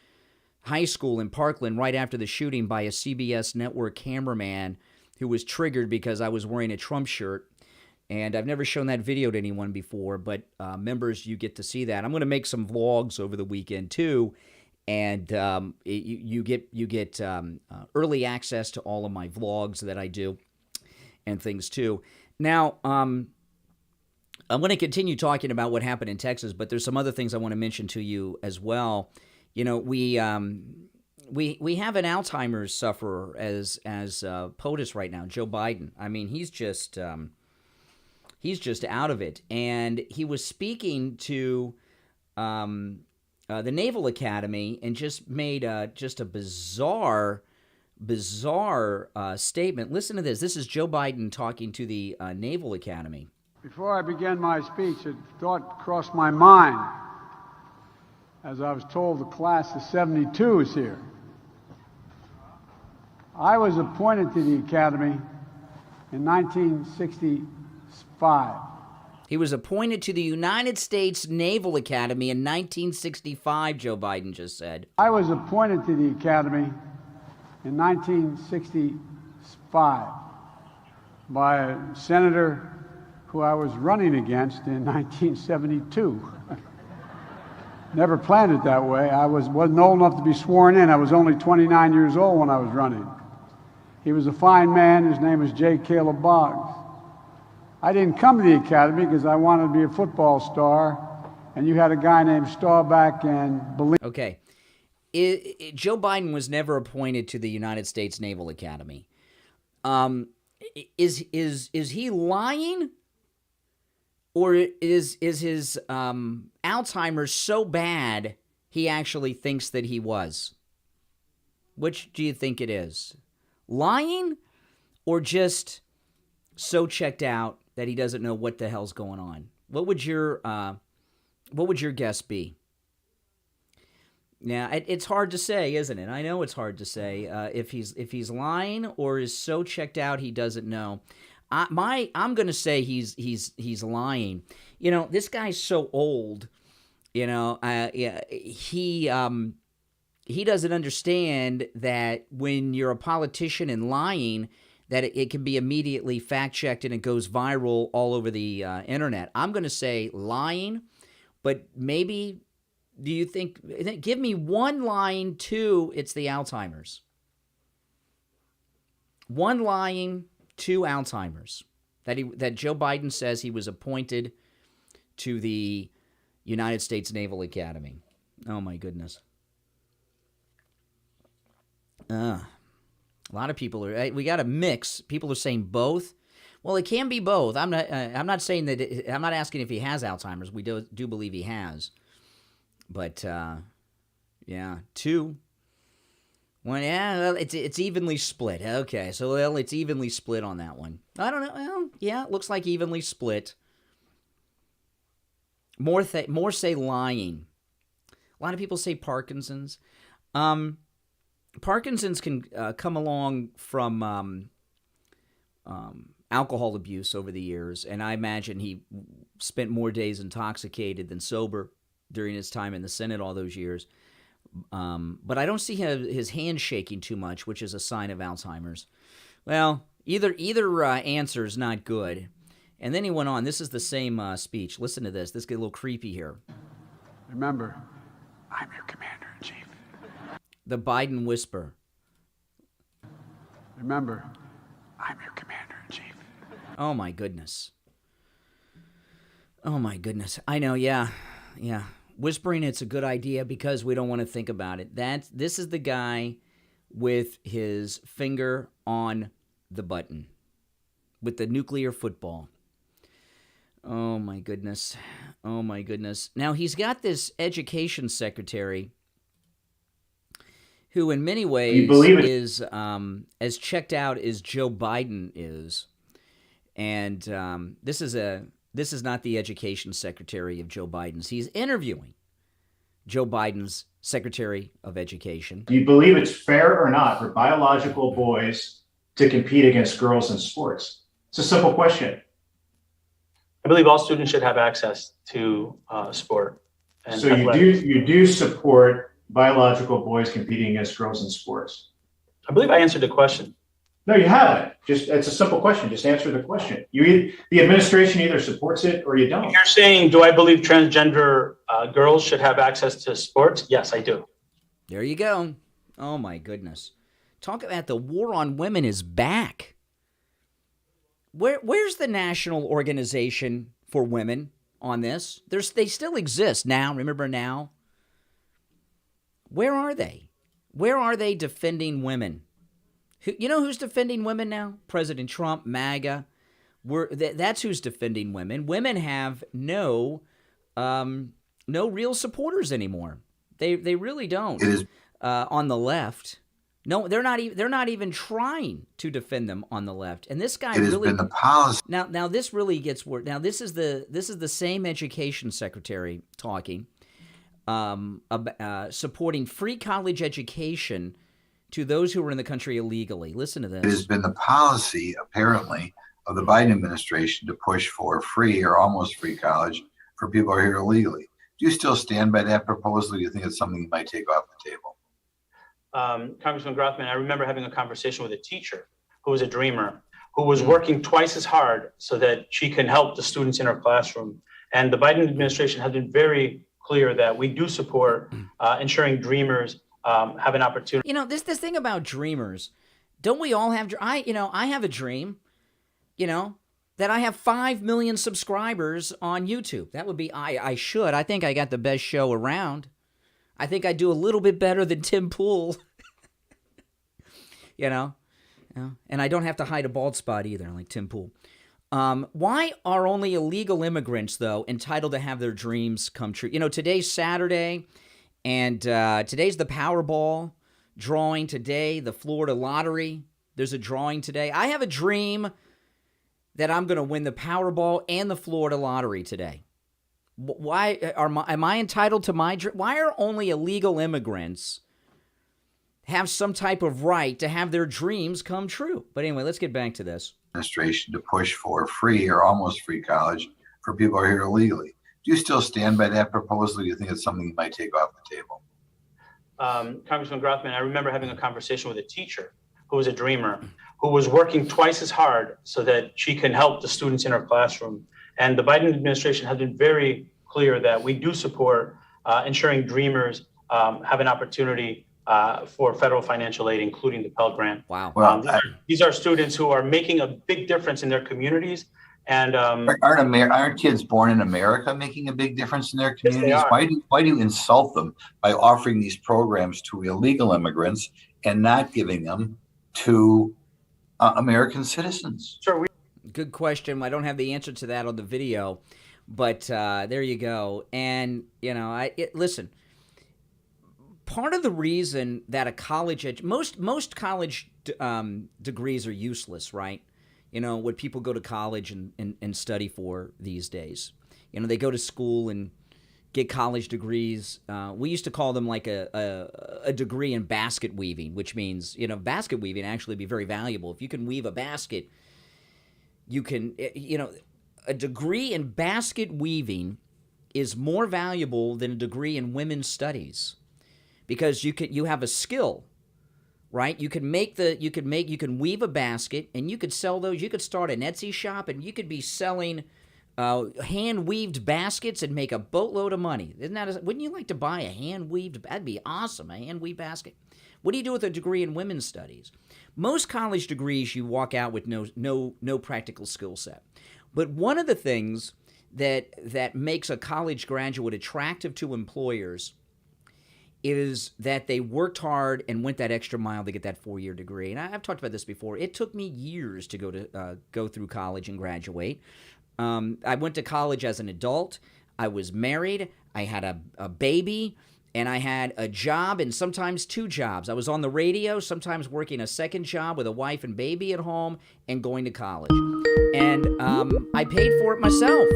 High School in Parkland right after the shooting by a CBS network cameraman who was triggered because I was wearing a Trump shirt. And I've never shown that video to anyone before, but members, you get to see that. I'm going to make some vlogs over the weekend too, and you get early access to all of my vlogs that I do and things too. Now, I'm going to continue talking about what happened in Texas, but there's some other things I want to mention to you as well. We we have an Alzheimer's sufferer as POTUS right now, Joe Biden. I mean, he's just out of it, and he was speaking to the Naval Academy and just made just a bizarre statement. Listen to this. This is Joe Biden talking to the Naval Academy. Before I began my speech, a thought crossed my mind as I was told the class of 72 is here. I was appointed to the Academy in 1965. He was appointed to the United States Naval Academy in 1965, Joe Biden just said. I was appointed to the Academy in 1965 by a senator who I was running against in 1972. Never planned it that way. I wasn't old enough to be sworn in. I was only 29 years old when I was running. He was a fine man. His name was J. Caleb Boggs. I didn't come to the Academy because I wanted to be a football star, and you had a guy named Staubach and Bellini. Okay. Joe Biden was never appointed to the United States Naval Academy. Is he lying? Or is his Alzheimer's so bad he actually thinks that he was? Which do you think it is? Lying or just so checked out that he doesn't know what the hell's going on? What would your guess be? Now, it's hard to say, isn't it? I know it's hard to say if he's lying or is so checked out he doesn't know. I'm going to say he's lying. You know, this guy's so old. You know, he doesn't understand that when you're a politician and lying, that it can be immediately fact checked and it goes viral all over the internet. I'm going to say lying, but maybe. Do you think? Give me one lying, two. It's the Alzheimer's. One lying. To Alzheimer's, that Joe Biden says he was appointed to the United States Naval Academy. Oh my goodness! A lot of people are. We got a mix. People are saying both. Well, it can be both. I'm not saying that. I'm not asking if he has Alzheimer's. We do believe he has, but yeah, two. Well, yeah, well, it's evenly split. Okay, so it's evenly split on that one. I don't know. Well, yeah, it looks like evenly split. More say lying. A lot of people say Parkinson's. Parkinson's can come along from alcohol abuse over the years, and I imagine he spent more days intoxicated than sober during his time in the Senate all those years. But I don't see his hand shaking too much, which is a sign of Alzheimer's. Well, either answer is not good. And then he went on. This is the same speech. Listen to this. This gets a little creepy here. Remember, I'm your commander-in-chief. The Biden whisper. Remember, I'm your commander-in-chief. Oh, my goodness. Oh, my goodness. I know, yeah. Whispering it's a good idea because we don't want to think about it. This is the guy with his finger on the button with the nuclear football. Oh my goodness. Now he's got this education secretary who in many ways is as checked out as Joe Biden is. And this is not the education secretary of Joe Biden's. He's interviewing Joe Biden's Secretary of Education. Do you believe it's fair or not for biological boys to compete against girls in sports? It's a simple question. I believe all students should have access to sport. And so you do support biological boys competing against girls in sports? I believe I answered the question. No, you haven't. It's a simple question. Just answer the question. The administration either supports it or you don't. You're saying, do I believe transgender girls should have access to sports? Yes, I do. There you go. Oh, my goodness. Talk about the war on women is back. Where's the National Organization for Women on this? They still exist now. Remember now? Where are they? Where are they defending women? You know who's defending women now? President Trump, MAGA. That's who's defending women. Women have no real supporters anymore. They really don't. It is on the left. No, they're not even trying to defend them on the left. And this guy it has really been the policy. Now this really gets worse. Now this is the same education secretary talking, supporting free college education to those who are in the country illegally. Listen to this. It has been the policy, apparently, of the Biden administration to push for free or almost free college for people who are here illegally. Do you still stand by that proposal? Or do you think it's something you might take off the table? Congressman Grothman, I remember having a conversation with a teacher who was a dreamer, who was working twice as hard so that she can help the students in her classroom. And the Biden administration has been very clear that we do support ensuring dreamers have an opportunity. You know, this thing about dreamers, don't we all have? I have a dream, that I have 5 million subscribers on YouTube. That would be I think I got the best show around. I think I do a little bit better than Tim Pool. And I don't have to hide a bald spot either, like Tim Pool. Why are only illegal immigrants, though, entitled to have their dreams come true? Today's Saturday, and today's the Powerball drawing today, the Florida lottery. There's a drawing today. I have a dream that I'm going to win the Powerball and the Florida lottery today. Why am I entitled to my dream? Why are only illegal immigrants have some type of right to have their dreams come true? But anyway, let's get back to this. Administration to push for free or almost free college for people who are here illegally. Do you still stand by that proposal? Or do you think it's something you might take off the table? Congressman Grothman, I remember having a conversation with a teacher who was a dreamer, who was working twice as hard so that she can help the students in her classroom. And the Biden administration has been very clear that we do support ensuring dreamers have an opportunity for federal financial aid, including the Pell Grant. Wow. Well, these are students who are making a big difference in their communities. And aren't kids born in America making a big difference in their communities? Yes, they are. Why do you insult them by offering these programs to illegal immigrants and not giving them to American citizens? Sure. Good question. I don't have the answer to that on the video, but there you go. And listen. Part of the reason that a college most college degrees are useless, right? What people go to college and study for these days. They go to school and get college degrees. We used to call them like a degree in basket weaving, which means, basket weaving actually be very valuable. If you can weave a basket, you can, a degree in basket weaving is more valuable than a degree in women's studies. Because you have a skill, right? You can weave a basket and you could sell those. You could start an Etsy shop and you could be selling hand weaved baskets and make a boatload of money. Wouldn't you like to buy a hand weaved? That'd be awesome, a hand weaved basket. What do you do with a degree in women's studies? Most college degrees you walk out with no practical skill set. But one of the things that makes a college graduate attractive to employers is that they worked hard and went that extra mile to get that 4-year degree. And I've talked about this before. It took me years to go through college and graduate. I went to college as an adult. I was married. I had a baby, and I had a job and sometimes 2 jobs. I was on the radio, sometimes working a second job with a wife and baby at home and going to college. And I paid for it myself.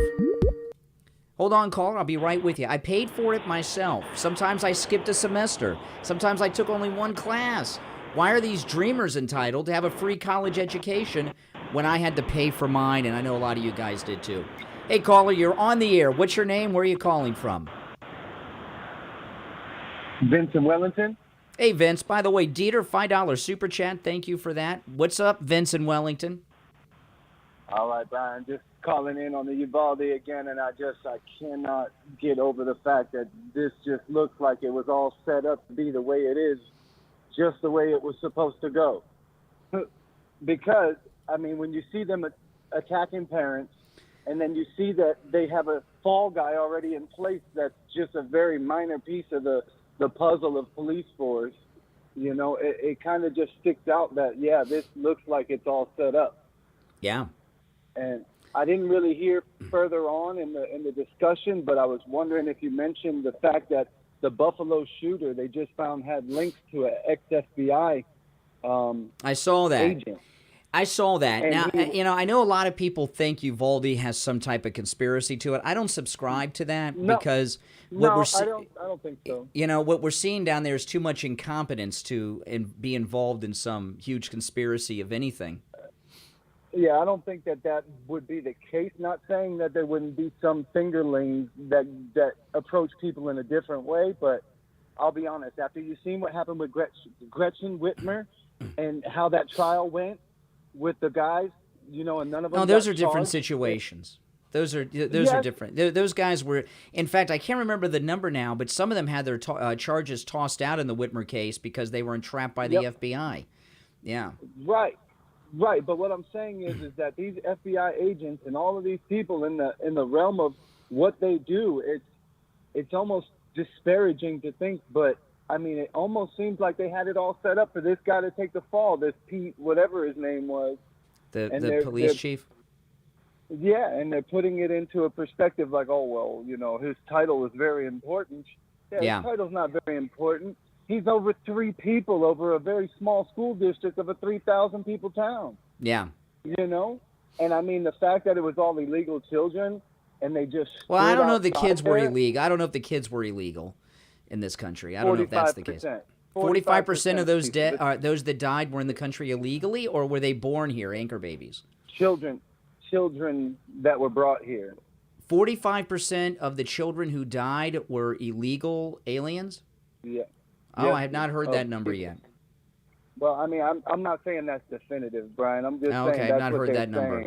Hold on, caller. I'll be right with you. I paid for it myself. Sometimes I skipped a semester. Sometimes I took only 1 class. Why are these dreamers entitled to have a free college education when I had to pay for mine? And I know a lot of you guys did too. Hey, caller, you're on the air. What's your name? Where are you calling from? Vincent Wellington. Hey, Vince. By the way, Dieter, $5 super chat. Thank you for that. What's up, Vince in Wellington? All right, Brian. Just calling in on the Uvalde again, and I cannot get over the fact that this just looks like it was all set up to be the way it is, just the way it was supposed to go. Because, when you see them attacking parents, and then you see that they have a fall guy already in place that's just a very minor piece of the puzzle of police force, You know, it kind of just sticks out that, yeah, this looks like it's all set up. Yeah. And I didn't really hear further on in the discussion, but I was wondering if you mentioned the fact that the Buffalo shooter they just found had links to an ex-FBI I saw that. agent. I saw that. And Now, he- I know a lot of people think Uvalde has some type of conspiracy to it. I don't subscribe to that No. because what No, we're I don't think so. what we're seeing down there is too much incompetence to be involved in some huge conspiracy of anything. Yeah, I don't think that would be the case. Not saying that there wouldn't be some fingerlings that approach people in a different way, but I'll be honest. After you've seen what happened with Gretchen Whitmer and how that trial went with the guys, and none of them. No, those got are different charged. situations. Those are Yes. different. Those guys were, in fact, I can't remember the number now, but some of them had their charges tossed out in the Whitmer case because they were entrapped by the FBI. Yeah. Right. But what I'm saying is that these FBI agents and all of these people in the realm of what they do, it's almost disparaging to think, but I mean, it almost seems like they had it all set up for this guy to take the fall, this Pete, whatever his name was. The police chief? Yeah, and they're putting it into a perspective like, oh, well, his title is very important. Yeah, his title's not very important. He's over 3 people over a very small school district of a 3,000 people town. Yeah. And I mean, the fact that it was all illegal children and they just. Well, I don't know if the outside kids were there, illegal. I don't know if the kids were illegal in this country. I don't know if that's the case. 45% of those those that died were in the country illegally, or were they born here, anchor babies? Children that were brought here. 45% of the children who died were illegal aliens? Yeah. Oh, Yes. I have not heard that number yet. Well, I mean, I'm not saying that's definitive, Brian. I'm just saying Okay, that's I've not what heard they're that number.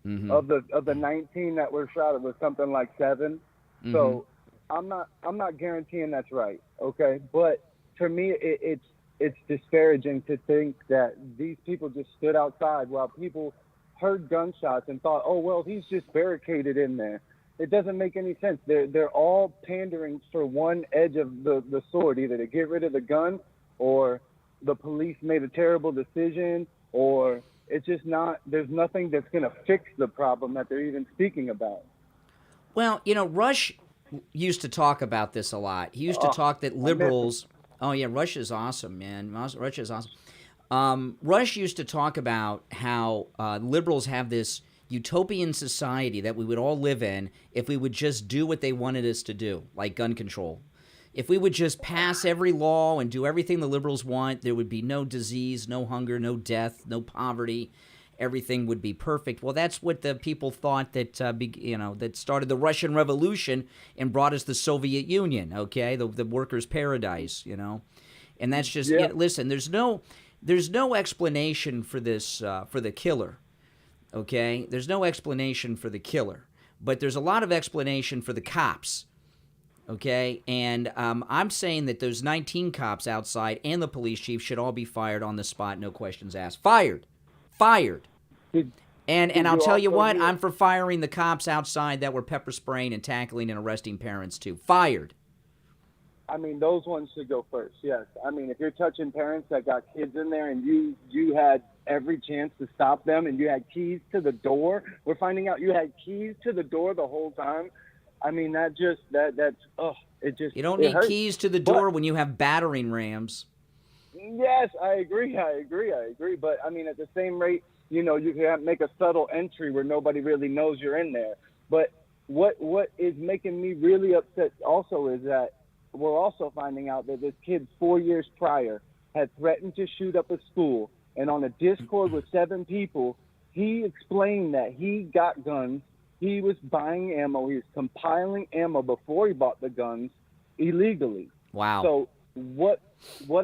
saying. Mm-hmm. Of the 19 that were shot, it was something like 7. Mm-hmm. So I'm not guaranteeing that's right. Okay, but for me, it's disparaging to think that these people just stood outside while people heard gunshots and thought, oh well, he's just barricaded in there. It doesn't make any sense. They're all pandering for one edge of the sword, either to get rid of the gun, or the police made a terrible decision, or it's just not. There's nothing that's going to fix the problem that they're even speaking about. Well, Rush used to talk about this a lot. He used to talk that liberals. Oh yeah, Rush is awesome, man. Rush is awesome. Rush used to talk about how liberals have this utopian society that we would all live in if we would just do what they wanted us to do, like gun control. If we would just pass every law and do everything the liberals want, there would be no disease, no hunger, no death, no poverty. Everything would be perfect. Well, that's what the people thought that that started the Russian Revolution and brought us the Soviet Union. Okay, the workers' paradise. And that's just listen. There's no explanation for this for the killer. Okay, there's no explanation for the killer, but there's a lot of explanation for the cops. Okay, and I'm saying that those 19 cops outside and the police chief should all be fired on the spot, no questions asked. Fired. And I'll tell you what, I'm for firing the cops outside that were pepper spraying and tackling and arresting parents too. Fired. I mean, those ones should go first, yes. I mean, if you're touching parents that got kids in there and you had every chance to stop them and you had keys to the door, we're finding out you had keys to the door the whole time. I mean, it just You don't need hurts. keys to the door when you have battering rams. Yes, I agree. But, I mean, at the same rate, you can make a subtle entry where nobody really knows you're in there. But what is making me really upset also is that we're also finding out that this kid 4 years prior had threatened to shoot up a school. And on a Discord with 7 people, he explained that he got guns. He was buying ammo. He was compiling ammo before he bought the guns illegally. Wow. So what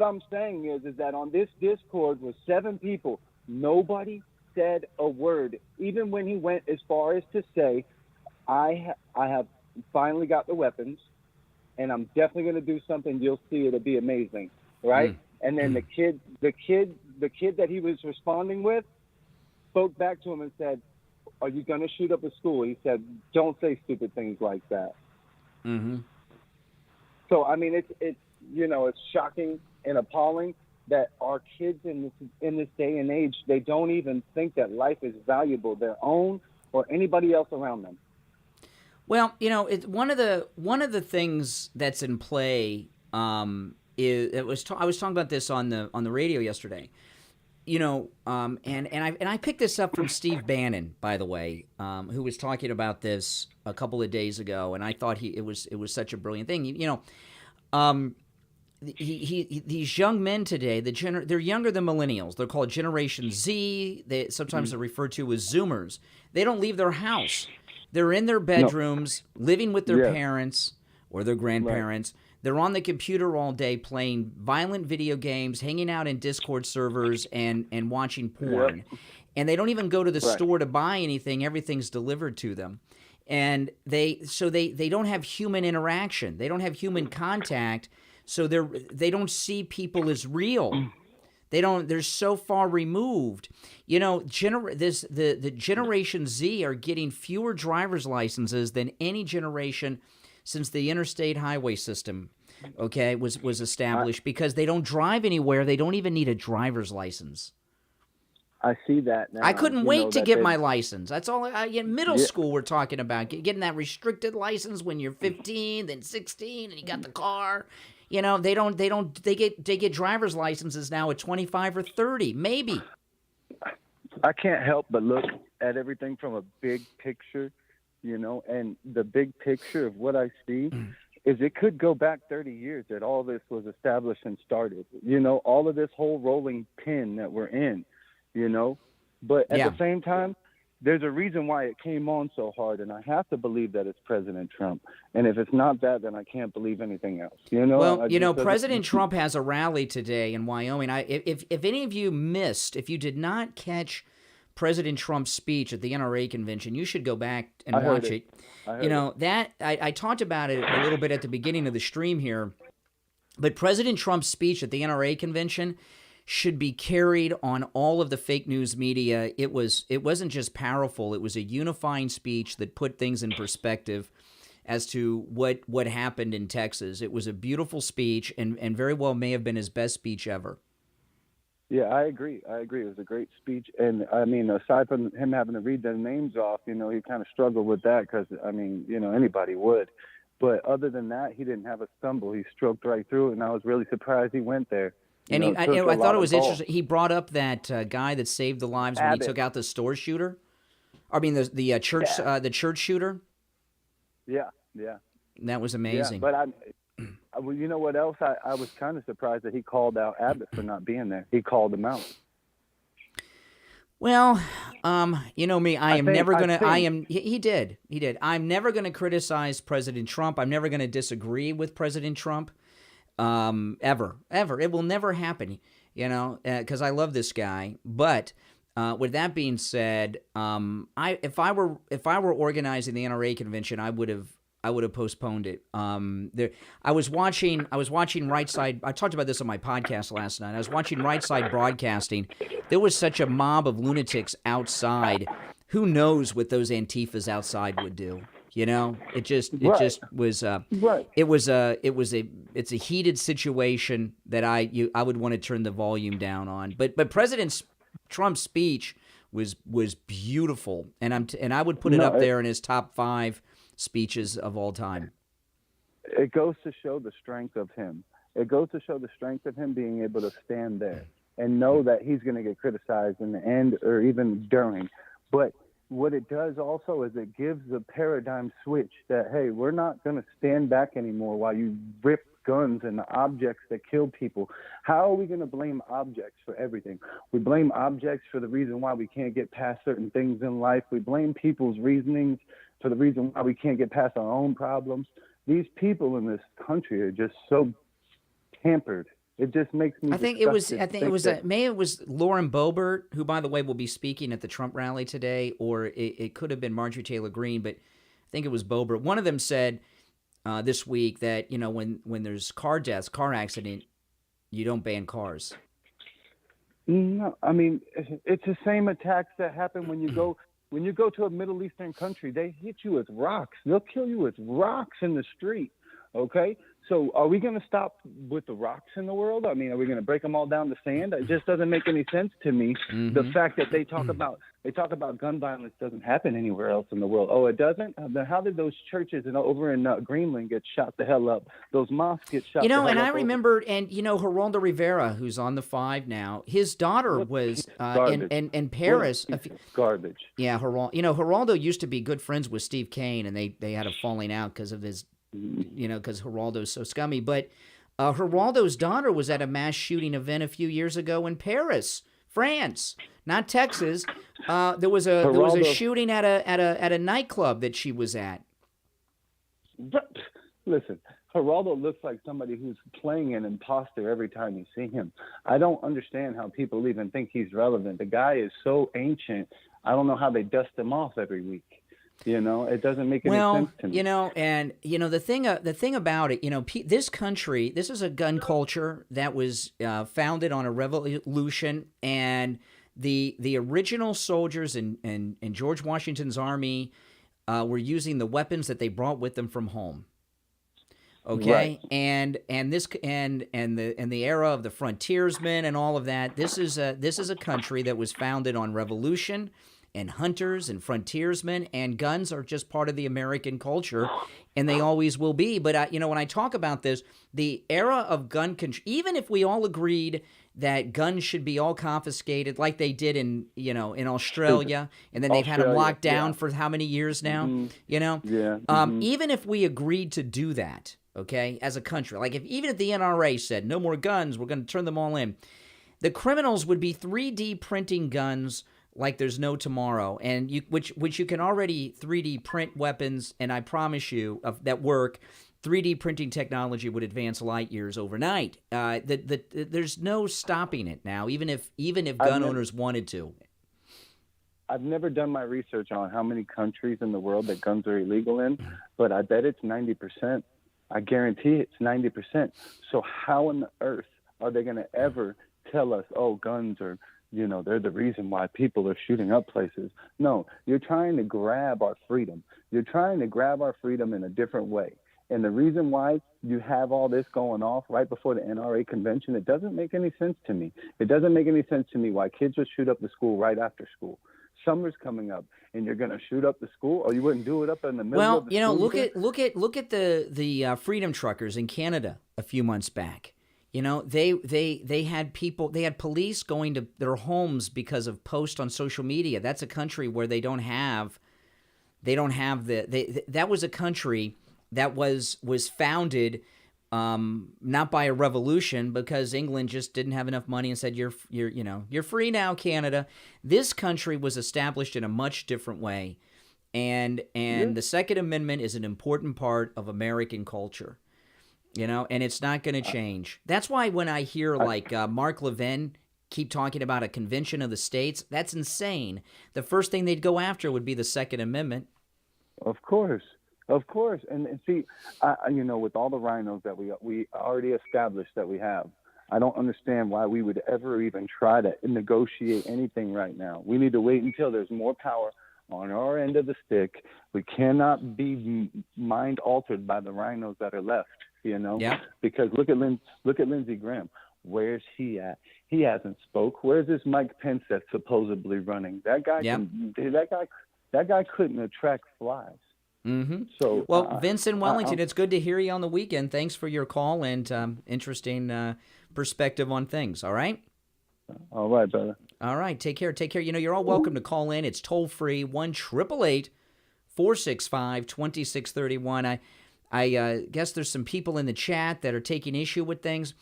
I'm saying is that on this Discord with 7 people, nobody said a word. Even when he went as far as to say, I have finally got the weapons, and I'm definitely going to do something. You'll see, it'll be amazing, right? And then the kid that he was responding with spoke back to him and said, "Are you going to shoot up a school?" He said, "Don't say stupid things like that." Mm-hmm. So I mean, it's shocking, and appalling that our kids in this day and age, they don't even think that life is valuable, their own or anybody else around them. Well, you know, one of the things that's in play is I was talking about this on the radio yesterday. You know, and I picked this up from Steve Bannon, by the way, who was talking about this a couple of days ago, and I thought it was such a brilliant thing. You know, these young men today, they're younger than millennials. They're called Generation Z. Sometimes they're referred to as Zoomers. They don't leave their house. They're in their bedrooms, living with their parents or their grandparents. Right. They're on the computer all day playing violent video games, hanging out in Discord servers, and watching porn. Yep. And they don't even go to the store to buy anything. Everything's delivered to them. And they don't have human interaction. They don't have human contact. So they don't see people as real. They're so far removed. You know, the Generation Z are getting fewer driver's licenses than any generation since the interstate highway system, was established, because they don't drive anywhere. They don't even need a driver's license. I see that now. I couldn't wait to get my license. That's all. In middle school, we're talking about getting that restricted license when you're 15, then 16, and you got the car. You know, they get driver's licenses now at 25 or 30, maybe. I can't help but look at everything from a big picture, you know, and the big picture of what I see is it could go back 30 years that all this was established and started, you know, all of this whole rolling pin that we're in, you know, but at the same time, there's a reason why it came on so hard, and I have to believe that it's President Trump. And if it's not that, then I can't believe anything else. You know. Well, President Trump has a rally today in Wyoming. If any of you if you did not catch President Trump's speech at the NRA convention, you should go back and watch it. You know, that I talked about it a little bit at the beginning of the stream here, but President Trump's speech at the NRA convention should be carried on all of the fake news media. It wasn't just powerful, it was a unifying speech that put things in perspective as to what happened in Texas. It was a beautiful speech, and very well may have been his best speech ever. Yeah, I agree. It was a great speech. And, I mean, aside from him having to read their names off, you know, he kind of struggled with that because, I mean, you know, anybody would. But other than that, he didn't have a stumble. He stroked right through it, and I was really surprised he went there. And I thought it was interesting. He brought up that guy that saved the lives when he took out the store shooter. I mean, the church shooter. Yeah. That was amazing. Yeah, but well, you know what else? I was kind of surprised that he called out Abbott for not being there. He called him out. Well, you know me. He did. I'm never gonna criticize President Trump. I'm never gonna disagree with President Trump. Ever. It will never happen, you know, because I love this guy. But with that being said, if I were organizing the NRA convention, I would have postponed it. I was watching Right Side. I talked about this on my podcast last night. I was watching Right Side Broadcasting. There was such a mob of lunatics outside. Who knows what those Antifas outside would do? You know, it's a heated situation that I would want to turn the volume down on. But President Trump's speech was beautiful, and I would put it up there in his top 5 speeches of all time. It goes to show the strength of him. It goes to show the strength of him being able to stand there and know that he's going to get criticized in the end or even during. But what it does also is it gives a paradigm switch that, hey, we're not going to stand back anymore while you rip guns and the objects that kill people. How are we going to blame objects for everything? We blame objects for the reason why we can't get past certain things in life. We blame people's reasonings for the reason why we can't get past our own problems. These people in this country are just so tampered. It just makes me. It was Lauren Boebert, who, by the way, will be speaking at the Trump rally today, or it could have been Marjorie Taylor Greene, but I think it was Boebert. One of them said this week that, you know, when there's car accident, you don't ban cars. No, I mean, it's the same attacks that happen when you go to a Middle Eastern country. They hit you with rocks. They'll kill you with rocks in the street. Okay, So are we going to stop with the rocks in the world? I mean, are we going to break them all down to sand? It just doesn't make any sense to me. The fact that they talk about gun violence doesn't happen anywhere else in the world. Oh, it doesn't? Then how did those churches over in Greenland get shot the hell up? Those mosques get shot the hell up. And I remember, and Geraldo Rivera, who's on the 5 now, his daughter was in Paris. Garbage. Yeah, Geraldo used to be good friends with Steve Kane, and they had a falling out because of his, because Geraldo's so scummy. But Geraldo's daughter was at a mass shooting event a few years ago in Paris, France, not Texas. There was a shooting at a nightclub that she was at. Listen, Geraldo looks like somebody who's playing an imposter every time you see him. I don't understand how people even think he's relevant. The guy is so ancient. I don't know how they dust him off every week. It doesn't make any sense to me. The thing about it, this country, this is a gun culture that was founded on a revolution, and the original soldiers in George Washington's army were using the weapons that they brought with them from home. Okay, right. and the era of the frontiersmen and all of that. This is a country that was founded on revolution and hunters and frontiersmen, and guns are just part of the American culture, and they always will be. But when I talk about this, the era of gun control, even if we all agreed that guns should be all confiscated, like they did in Australia, and then they've had them locked down for how many years now? Even if we agreed to do that, okay, as a country, like even if the NRA said no more guns, we're going to turn them all in, the criminals would be 3D printing guns like there's no tomorrow, and which you can already 3D print weapons, and I promise you that work. 3D printing technology would advance light years overnight. There's no stopping it now, even if gun owners wanted to. I've never done my research on how many countries in the world that guns are illegal in, but I bet it's 90%. I guarantee it's 90%. So how on the earth are they going to ever tell us, oh, guns are, they're the reason why people are shooting up places? No, you're trying to grab our freedom. You're trying to grab our freedom in a different way. And the reason why you have all this going off right before the NRA convention, it doesn't make any sense to me. It doesn't make any sense to me why kids would shoot up the school right after school. Summer's coming up, and you're going to shoot up the school, or you wouldn't do it up in the middle of the school? Well, look at the freedom truckers in Canada a few months back. They had police going to their homes because of posts on social media. That's a country where that was a country that was founded not by a revolution, because England just didn't have enough money and said you're free now, Canada. This country was established in a much different way, and the Second Amendment is an important part of American culture. And it's not going to change. That's why when I hear Mark Levin keep talking about a convention of the states, that's insane. The first thing they'd go after would be the Second Amendment. Of course. And see, with all the rhinos that we already established that we have, I don't understand why we would ever even try to negotiate anything right now. We need to wait until there's more power on our end of the stick. We cannot be mind altered by the rhinos that are left. Yeah. Because look at Lindsey Graham. Where's he at? He hasn't spoke. Where's this Mike Pence that's supposedly running? That guy that guy couldn't attract flies. Mm-hmm. So, Vincent Wellington, it's good to hear you on the weekend. Thanks for your call and interesting perspective on things. All right. All right, brother. All right. Take care. You're all welcome to call in. It's toll free 1-888-465-2631. I guess there's some people in the chat that are taking issue with things.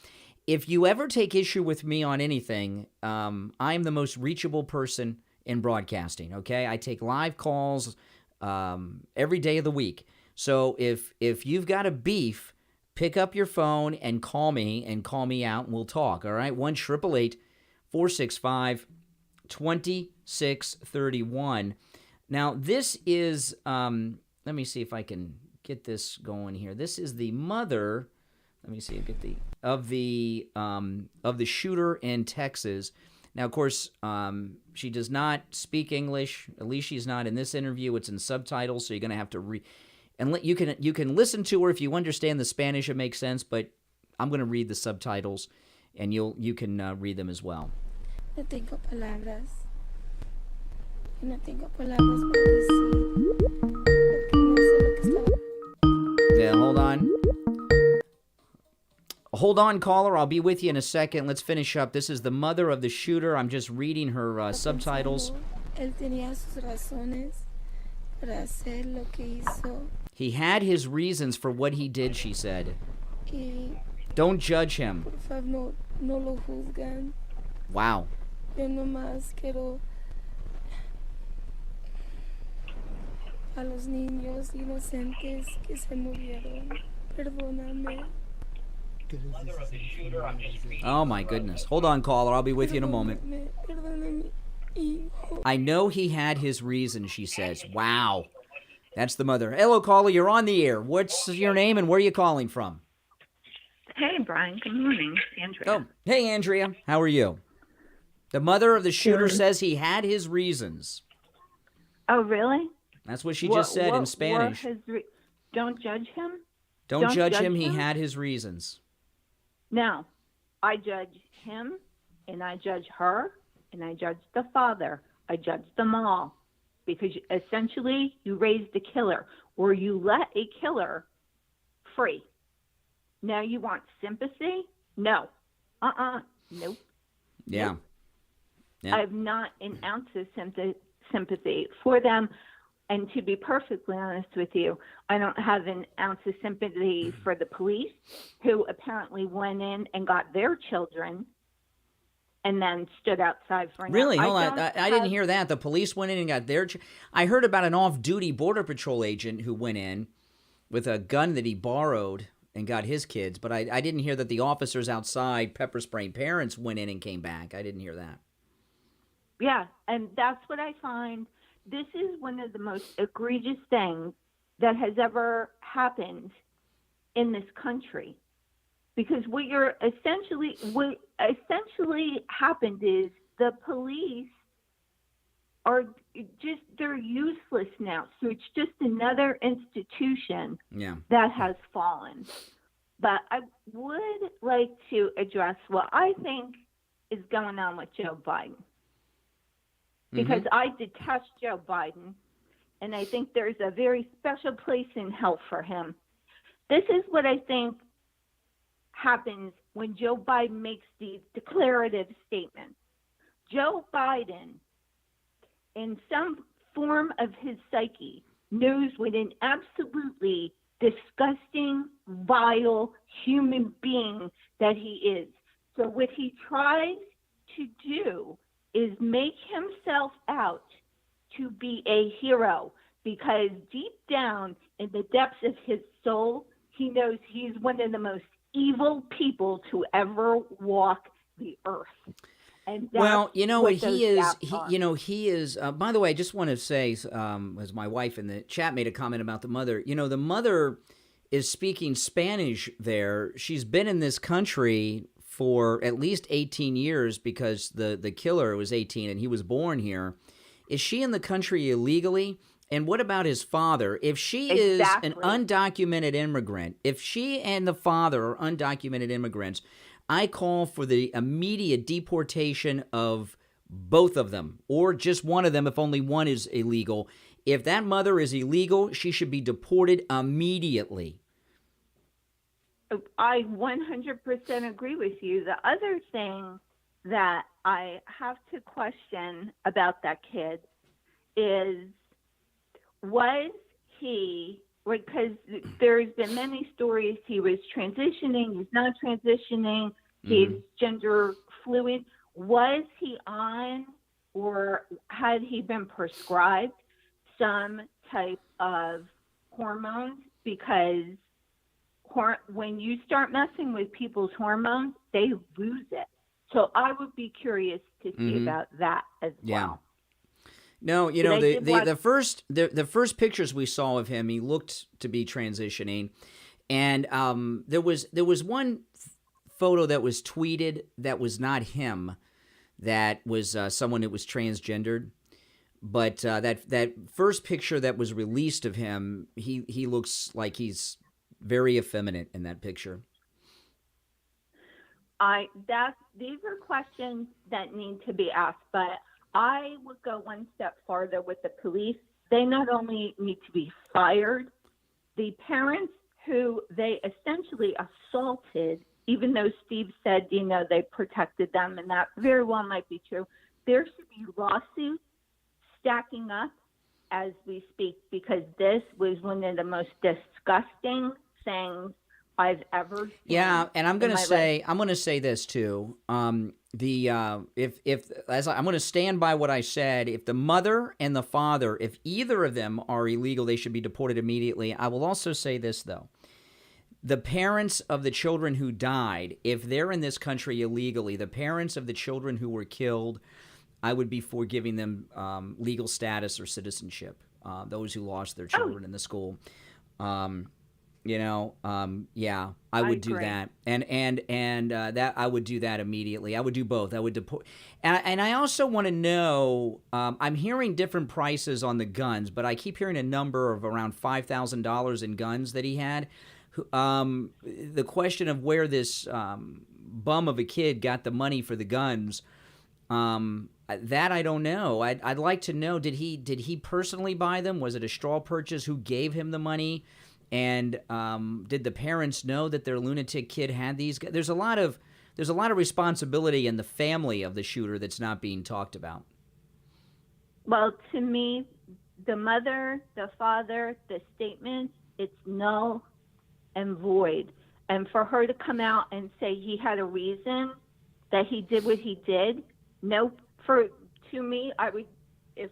If you ever take issue with me on anything, I'm the most reachable person in broadcasting, okay? I take live calls every day of the week. So if you've got a beef, pick up your phone and call me out, and we'll talk, all right? 1-888-465-2631. Now, this is, let me see if I can get this going here. This is the mother, let me see, of the shooter in Texas. Now, of course, she does not speak English. At least she's not in this interview. It's in subtitles, so you're going to have to and you can listen to her if you understand the Spanish. It makes sense, but I'm going to read the subtitles, and you can read them as well. No tengo palabras. No tengo palabras para decir. Porque no sé lo que estaba. Yeah, hold on. Hold on, caller. I'll be with you in a second. Let's finish up. This is the mother of the shooter. I'm just reading her subtitles. Él tenía sus razones para hacer lo que hizo. He had his reasons for what he did, she said. Y don't judge him. por favor, no lo juzgan. Wow. Yo nomás quiero a los niños inocentes que se murieron. Perdóname. Oh, my goodness. Hold on, caller. I'll be with you in a moment. I know he had his reasons, she says. Wow. That's the mother. Hello, caller. You're on the air. What's your name and where are you calling from? Hey, Brian. Good morning. Andrea. Oh, hey, Andrea. How are you? The mother of the shooter says he had his reasons. Oh, really? That's what she just said in Spanish. Don't judge him? Don't judge him. He had his reasons. No. I judge him, and I judge her, and I judge the father. I judge them all. Because essentially, you raised a killer, or you let a killer free. Now you want sympathy? No. Nope. Yeah. Nope. Yeah. I have not an ounce of sympathy for them. And to be perfectly honest with you, I don't have an ounce of sympathy for the police, who apparently went in and got their children and then stood outside for an hour. Really? Hold on. I didn't hear that. The police went in and got their... I heard about an off-duty Border Patrol agent who went in with a gun that he borrowed and got his kids, but I didn't hear that the officers outside pepper spraying parents went in and came back. I didn't hear that. Yeah, and that's what I find. This is one of the most egregious things that has ever happened in this country. Because what essentially happened is the police are just, they're useless now. So it's just another institution that has fallen. But I would like to address what I think is going on with Joe Biden. Because I detest Joe Biden, and I think there's a very special place in hell for him. This is what I think happens when Joe Biden makes these declarative statements. Joe Biden, in some form of his psyche, knows what an absolutely disgusting, vile human being that he is. So what he tries to do is make himself out to be a hero, because deep down in the depths of his soul, he knows he's one of the most evil people to ever walk the earth. And well, you know what he is. He is. By the way, I just want to say, as my wife in the chat made a comment about the mother. You know, the mother is speaking Spanish there. She's been in this country for at least 18 years because the killer was 18 and he was born here. Is she in the country illegally? And what about his father? If she is an undocumented immigrant, if she and the father are undocumented immigrants, I call for the immediate deportation of both of them, or just one of them if only one is illegal. If that mother is illegal, she should be deported immediately. I 100% agree with you. The other thing that I have to question about that kid is, was he, because there's been many stories, he was transitioning, he's not transitioning, he's gender fluid. Was he on, or had he been prescribed some type of hormones? Because when you start messing with people's hormones, they lose it. So I would be curious to see about that as well. No, you know, the first pictures we saw of him, he looked to be transitioning, and there was one photo that was tweeted that was not him, that was someone that was transgendered. But that first picture that was released of him, he looks like he's very effeminate in that picture. These are questions that need to be asked, but I would go one step farther with the police. They not only need to be fired, the parents who they essentially assaulted, even though Steve said, they protected them, and that very well might be true, there should be lawsuits stacking up as we speak, because this was one of the most disgusting things I've ever seen. Yeah, and I'm going to say this too. I'm going to stand by what I said. If the mother and the father, if either of them are illegal, they should be deported immediately. I will also say this though. The parents of the children who died, if they're in this country illegally, the parents of the children who were killed, I would be for giving them legal status or citizenship. Those who lost their children in the school. I would do that, and that I would do that immediately. I would do both. I would deport, and I also want to know. I'm hearing different prices on the guns, but I keep hearing a number of around $5,000 in guns that he had. The question of where this bum of a kid got the money for the guns, that I don't know. I'd like to know. Did he personally buy them? Was it a straw purchase? Who gave him the money? And did the parents know that their lunatic kid had these? There's a lot of responsibility in the family of the shooter that's not being talked about. Well, to me, the mother, the father, the statements, it's null and void. And for her to come out and say he had a reason that he did what he did, nope. To me, I would, if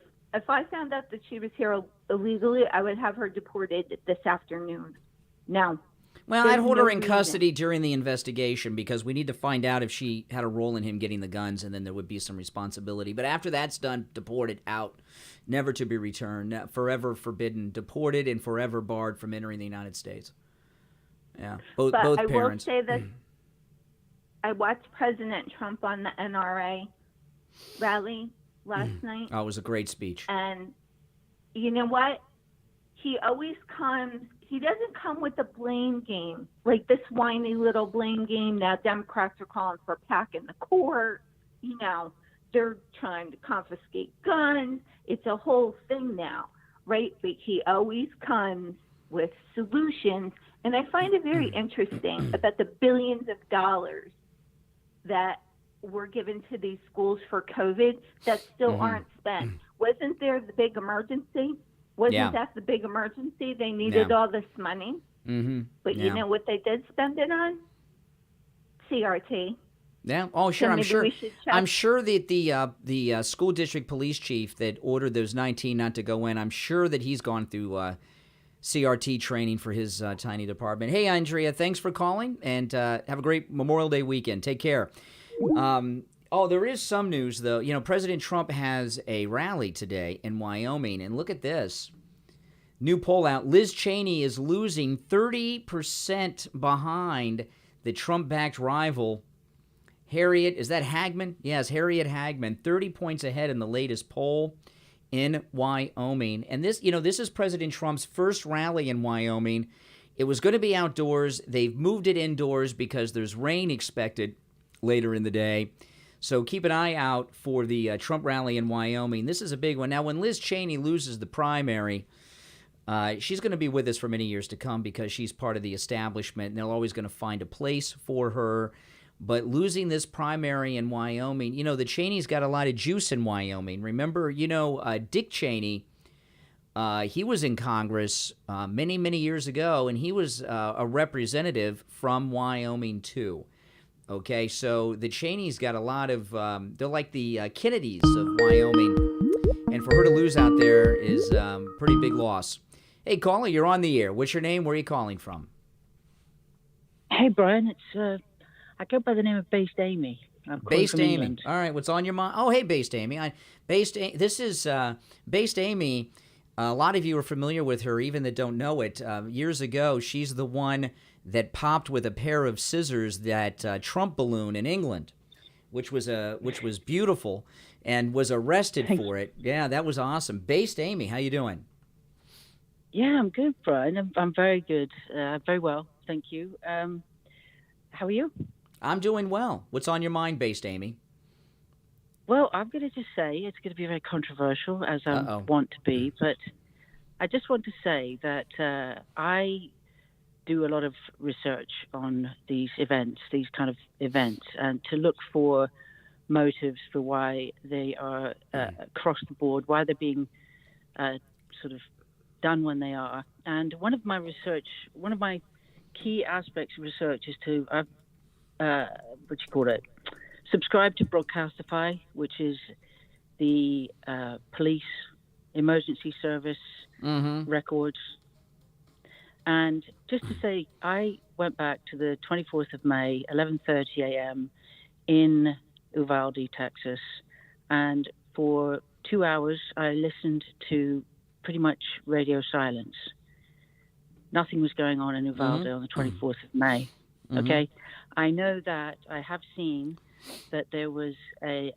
I found out that she was here illegally, I would have her deported this afternoon. No. Well, I'd hold her in custody during the investigation because we need to find out if she had a role in him getting the guns, and then there would be some responsibility. But after that's done, deported out, never to be returned, forever forbidden, deported, and forever barred from entering the United States. Yeah, both parents. I will say this. I watched President Trump on the NRA rally last night. Oh, it was a great speech. And you know what? He doesn't come with a blame game, like this whiny little blame game that Democrats are calling for packing the court. They're trying to confiscate guns. It's a whole thing now, right? But he always comes with solutions. And I find it very interesting about the billions of dollars that were given to these schools for COVID that still aren't spent. Wasn't there the big emergency? Wasn't that the big emergency? They needed all this money. But you know what they did spend it on? CRT. Yeah. Oh, sure. So I'm sure that the school district police chief that ordered those 19 not to go in, I'm sure that he's gone through CRT training for his tiny department. Hey, Andrea, thanks for calling, and have a great Memorial Day weekend. Take care. There is some news, though. President Trump has a rally today in Wyoming, and look at this. New poll out. Liz Cheney is losing 30% behind the Trump-backed rival, Harriet. Is that Hagman? Yes, Harriet Hagman, 30 points ahead in the latest poll in Wyoming. And this is President Trump's first rally in Wyoming. It was going to be outdoors. They've moved it indoors because there's rain expected later in the day. So keep an eye out for the Trump rally in Wyoming. This is a big one. Now, when Liz Cheney loses the primary, she's going to be with us for many years to come because she's part of the establishment, and they're always going to find a place for her. But losing this primary in Wyoming, the Cheneys got a lot of juice in Wyoming. Remember, Dick Cheney, he was in Congress many, many years ago, and he was a representative from Wyoming, too. Okay, so the Cheneys got a lot of, they're like the Kennedys of Wyoming. And for her to lose out there is a pretty big loss. Hey, caller, you're on the air. What's your name? Where are you calling from? Hey, Brian, it's I go by the name of Based Amy. Based Amy. England. All right, what's on your mind? Oh, hey, Based Amy. This is Based Amy. A lot of you are familiar with her, even that don't know it. Years ago, she's the one that popped with a pair of scissors that Trump balloon in England, which was beautiful. and was arrested for it. Yeah, that was awesome. Based Amy, how you doing? Yeah, I'm good, Brian. I'm very good. Very well, thank you. How are you? I'm doing well. What's on your mind, Based Amy? Well, I'm going to just say it's going to be very controversial, as I want to be, but I just want to say that I do a lot of research on these events, these kind of events, and to look for motives for why they are across the board, why they're being sort of done when they are. And one of my key aspects of research is to subscribe to Broadcastify, which is the police emergency service records. And just to say, I went back to the 24th of May, 11:30 a.m. in Uvalde, Texas, and for 2 hours I listened to pretty much radio silence. Nothing was going on in Uvalde on the 24th of May. Okay, I know that I have seen that there was a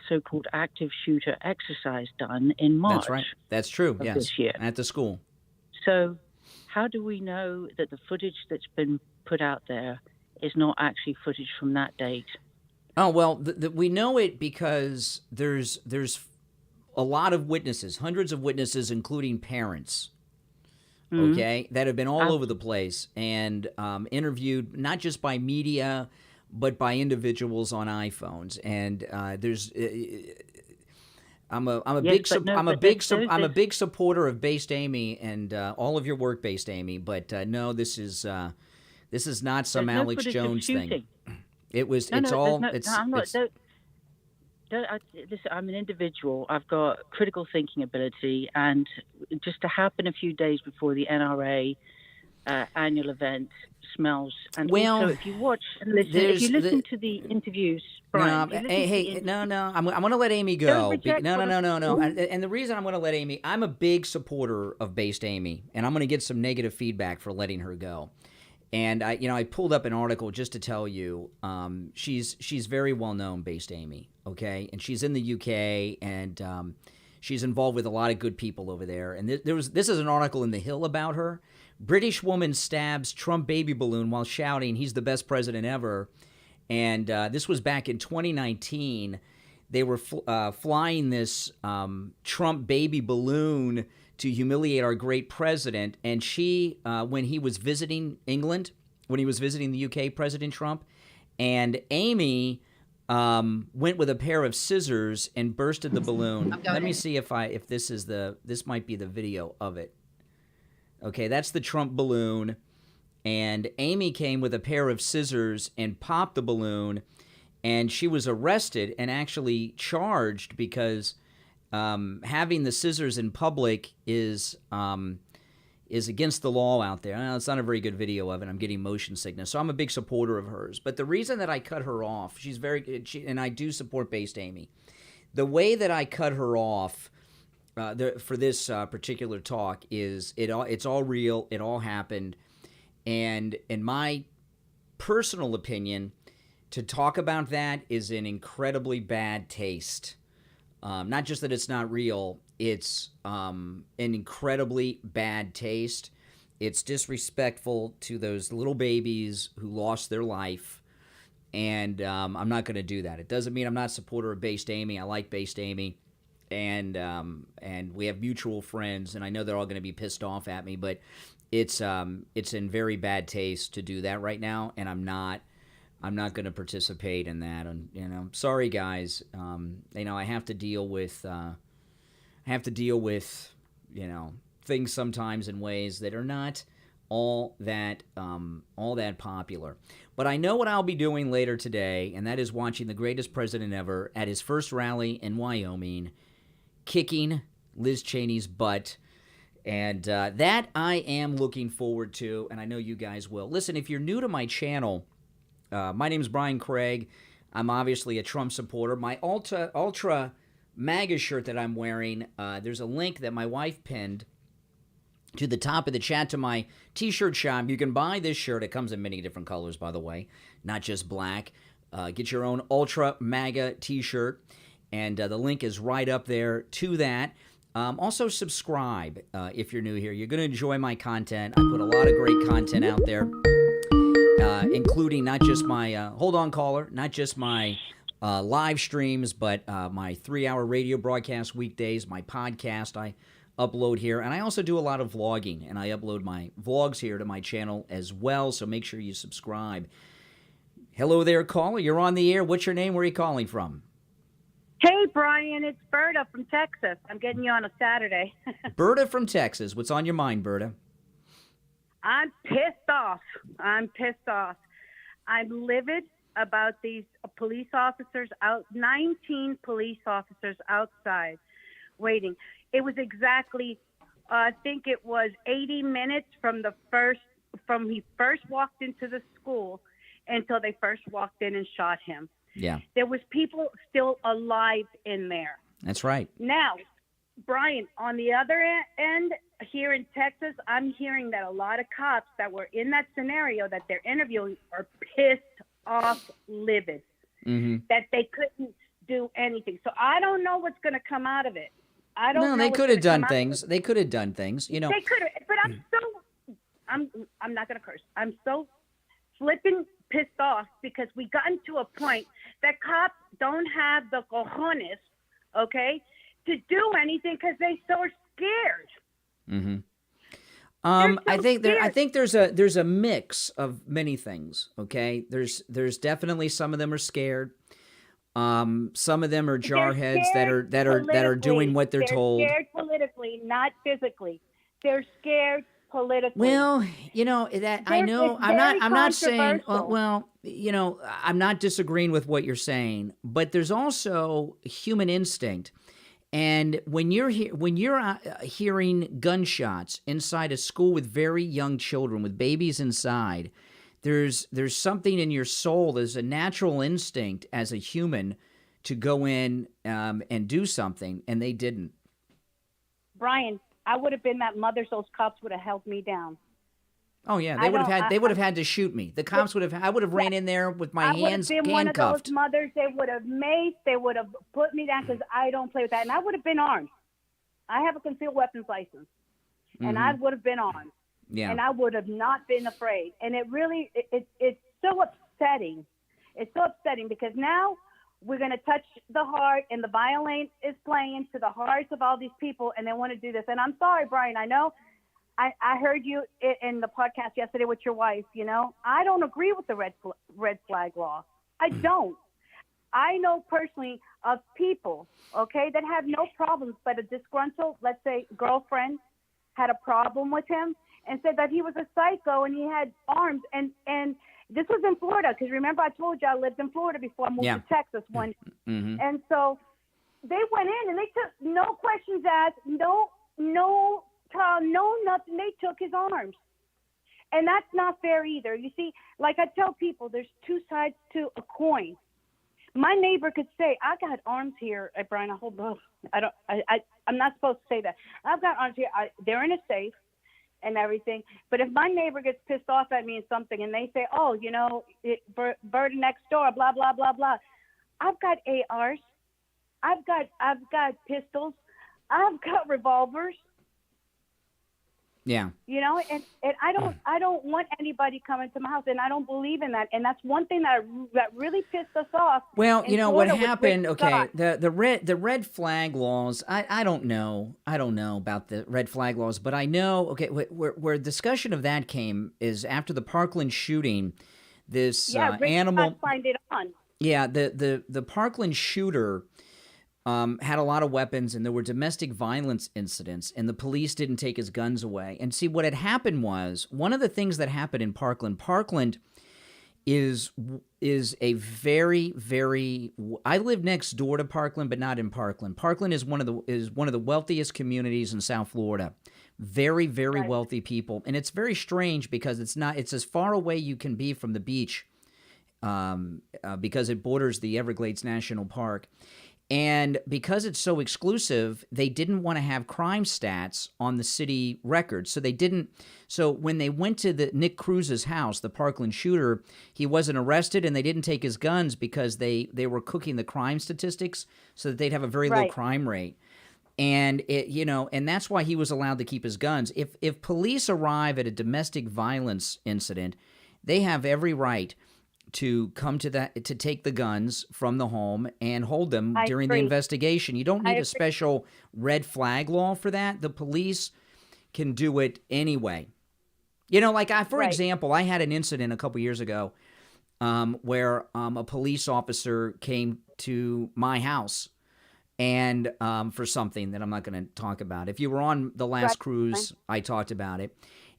so-called active shooter exercise done in March. That's right. That's true. Yes, this year at the school. So, how do we know that the footage that's been put out there is not actually footage from that date? Oh well, we know it because there's a lot of witnesses, hundreds of witnesses, including parents. Okay, that have been all over the place and interviewed not just by media, but by individuals on iPhones. And I'm a big supporter of Based Amy and all of your work, Based Amy. But no, this is not some Alex Jones thing. Listen, I'm an individual. I've got critical thinking ability, and just to happen a few days before the NRA annual event smells. And also, if you watch and listen, if you listen to the interviews, Brian, I'm going to let Amy go. No. And the reason I'm going to let Amy, I'm a big supporter of Based Amy, and I'm going to get some negative feedback for letting her go. And I pulled up an article just to tell you, she's very well known, Based Amy, okay, and she's in the UK, and she's involved with a lot of good people over there. And this is an article in The Hill about her. British woman stabs Trump baby balloon while shouting he's the best president ever. And this was back in 2019. They were flying this Trump baby balloon to humiliate our great president. And she, when he was visiting England, when he was visiting the UK, President Trump, and Amy went with a pair of scissors and bursted the balloon. Let me see if this might be the video of it. Okay, that's the Trump balloon. And Amy came with a pair of scissors and popped the balloon, and she was arrested and actually charged because having the scissors in public is against the law out there. It's not a very good video of it. I'm getting motion sickness, so I'm a big supporter of hers. But the reason that I cut her off, she's very good, and I do support Based Amy. The way that I cut her off for this particular talk is it's all real. It all happened. And in my personal opinion, to talk about that is an incredibly bad taste. Not just that it's not real, it's an incredibly bad taste. It's disrespectful to those little babies who lost their life, and I'm not going to do that. It doesn't mean I'm not a supporter of Based Amy. I like Based Amy, and we have mutual friends, and I know they're all going to be pissed off at me, but it's in very bad taste to do that right now, and I'm not going to participate in that. And sorry guys, I have to deal with things sometimes in ways that are not all that popular. But I know what I'll be doing later today, and that is watching the greatest president ever at his first rally in Wyoming, kicking Liz Cheney's butt. And that I am looking forward to, and I know you guys will. Listen, if you're new to my channel, my name is Brian Craig. I'm obviously a Trump supporter. My Ultra MAGA shirt that I'm wearing, there's a link that my wife pinned to the top of the chat to my t-shirt shop. You can buy this shirt. It comes in many different colors, by the way, not just black. Get your own Ultra MAGA t-shirt. And the link is right up there to that. Also, subscribe if you're new here. You're going to enjoy my content. I put a lot of great content out there, including not just my Hold On Caller, not just my live streams, but my 3-hour radio broadcast weekdays, my podcast I upload here. And I also do a lot of vlogging, and I upload my vlogs here to my channel as well, so make sure you subscribe. Hello there, caller. You're on the air. What's your name? Where are you calling from? Hey, Brian, it's Berta from Texas. I'm getting you on a Saturday. Berta from Texas. What's on your mind, Berta? I'm pissed off. I'm livid about these police officers 19 police officers outside waiting. It was exactly, I think it was 80 minutes from he first walked into the school until they first walked in and shot him. Yeah. There was people still alive in there. That's right. Now, Brian, on the other end, here in Texas, I'm hearing that a lot of cops that were in that scenario that they're interviewing are pissed off, livid, that they couldn't do anything. So I don't know what's going to come out of it. I don't know. No, they could have done things. They could have done things, you know. They could have, but I'm not going to curse. I'm so flipping pissed off because we gotten to a point that cops don't have the cojones, okay, to do anything because they're so scared. I think there's a mix of many things. Okay, there's definitely some of them are scared. Some of them are jarheads that are doing what they're told. They're scared politically, not physically. They're scared politically. Well, you know that I know. I'm not saying. Well, you know, I'm not disagreeing with what you're saying, but there's also human instinct. And when you're hearing gunshots inside a school with very young children, with babies inside, there's something in your soul. There's a natural instinct as a human to go in and do something, and they didn't. Brian, I would have been that mother, so those cops would have held me down. Oh yeah, they would have had to shoot me. The cops would have. I would have ran in there with my hands handcuffed. I would have been one of those mothers. They would have maced. They would have put me down because I don't play with that, and I would have been armed. I have a concealed weapons license, and I would have been armed. Yeah. And I would have not been afraid. And it really, it's so upsetting. It's so upsetting because now we're going to touch the heart, and the violin is playing to the hearts of all these people, and they want to do this. And I'm sorry, Brian. I know. I heard you in the podcast yesterday with your wife, you know. I don't agree with the red flag law. I don't. I know personally of people, okay, that have no problems, but a disgruntled, let's say, girlfriend had a problem with him and said that he was a psycho and he had arms. And this was in Florida because, remember, I told you I lived in Florida before I moved to Texas. And so they went in and they took no questions asked, no trial, no nothing. They took his arms. And that's not fair either. You see, like I tell people, there's two sides to a coin. My neighbor could say, I got arms here. Brian, I'm not supposed to say that. I've got arms here. They're in a safe and everything. But if my neighbor gets pissed off at me and something and they say, oh, you know, bird next door, blah, blah, blah, blah. I've got ARs. I've got pistols. I've got revolvers. Yeah. You know, and I don't want anybody coming to my house, and I don't believe in that. And that's one thing that really pissed us off. Well, you know what happened? Okay, the red flag laws. I don't know about the red flag laws, but I know. Okay, where discussion of that came is after the Parkland shooting. This animal. Find it on. Yeah, the Parkland shooter. Had a lot of weapons, and there were domestic violence incidents, and the police didn't take his guns away. And see, what had happened was, one of the things that happened in Parkland is a very, very. I live next door to Parkland, but not in Parkland. Parkland is one of the wealthiest communities in South Florida. Very, very wealthy people, and it's very strange because it's as far away you can be from the beach, because it borders the Everglades National Park. And because it's so exclusive, they didn't want to have crime stats on the city record. So they didn't. So when they went to Nick Cruz's house, the Parkland shooter, he wasn't arrested, and they didn't take his guns because they were cooking the crime statistics so that they'd have a very low crime rate. And and that's why he was allowed to keep his guns. If police arrive at a domestic violence incident, they have every right to come to take the guns from the home and hold them during the investigation. You don't need a special red flag law for that. The police can do it anyway. For example, I had an incident a couple years ago where a police officer came to my house and for something that I'm not going to talk about. If you were on the last cruise, I talked about it.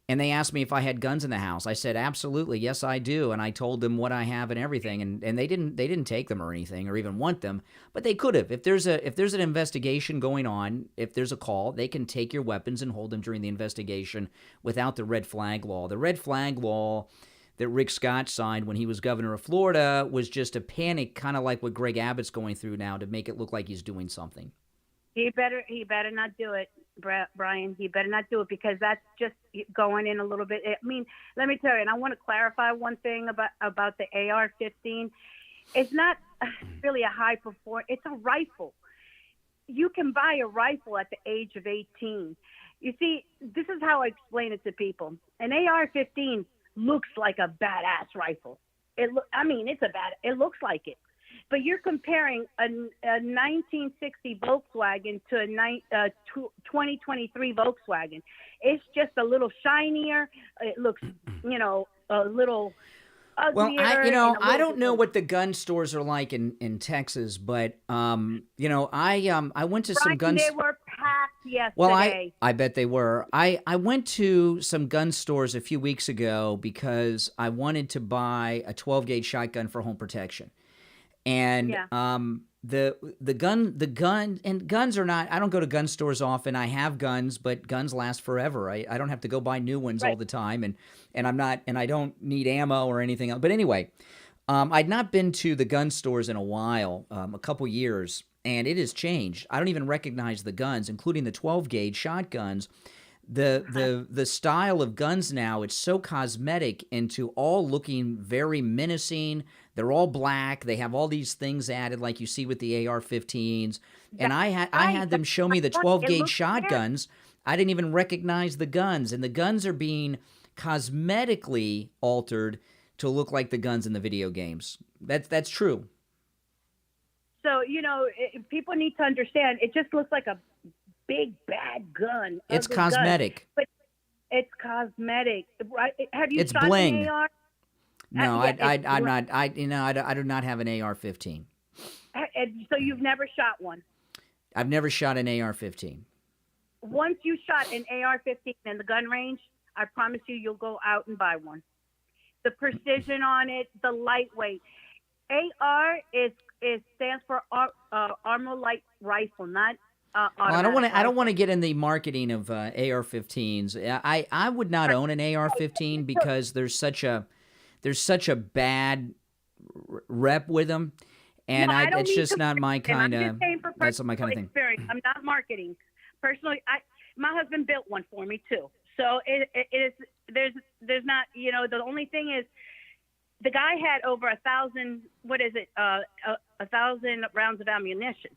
And they asked me if I had guns in the house. I said, absolutely, yes, I do. And I told them what I have and everything. And they didn't take them or anything or even want them, but they could have. If there's an investigation going on, if there's a call, they can take your weapons and hold them during the investigation without the red flag law. The red flag law that Rick Scott signed when he was governor of Florida was just a panic, kind of like what Greg Abbott's going through now, to make it look like he's doing something. He better not do it, Brian. He better not do it, because that's just going in a little bit. I mean, let me tell you, and I want to clarify one thing about the AR-15. It's not really a high performance. It's a rifle. You can buy a rifle at the age of 18. You see, this is how I explain it to people. An AR-15 looks like a badass rifle. It looks like it. But you're comparing a 1960 Volkswagen to a 2023 Volkswagen. It's just a little shinier. It looks, a little uglier. Well, I don't know what the gun stores are like in Texas, but I went to some guns. They were packed yesterday. Well, I bet they were. I went to some gun stores a few weeks ago because I wanted to buy a 12-gauge shotgun for home protection. And the gun and guns are not. I don't go to gun stores often. I have guns, but guns last forever. I don't have to go buy new ones all the time, and I don't need ammo or anything else. But anyway, I'd not been to the gun stores in a while, a couple years, and it has changed. I don't even recognize the guns, including the 12-gauge shotguns. The style of guns now, it's so cosmetic into all looking very menacing. They're all black. They have all these things added like you see with the AR-15s. And I had them show me the 12-gauge shotguns. I didn't even recognize the guns. And the guns are being cosmetically altered to look like the guns in the video games. That's true. So, people need to understand, it just looks like a big bad gun. It's cosmetic. Gun, but it's cosmetic, right? Have you it's shot bling. an AR? No, I'm not. I do not have an AR-15. So you've never shot one? I've never shot an AR-15. Once you shot an AR-15 in the gun range, I promise you'll go out and buy one. The precision on it, the lightweight. AR stands for Armor Light Rifle, not. Well, I don't want to get in the marketing of AR-15s. I would not own an AR-15 because there's such a bad rep with them, and it's just not my kind of. That's not my kind of thing. Experience. I'm not marketing. Personally, my husband built one for me too. So it is. There's not. The only thing is, the guy had over 1,000. What is it? 1,000 rounds of ammunition.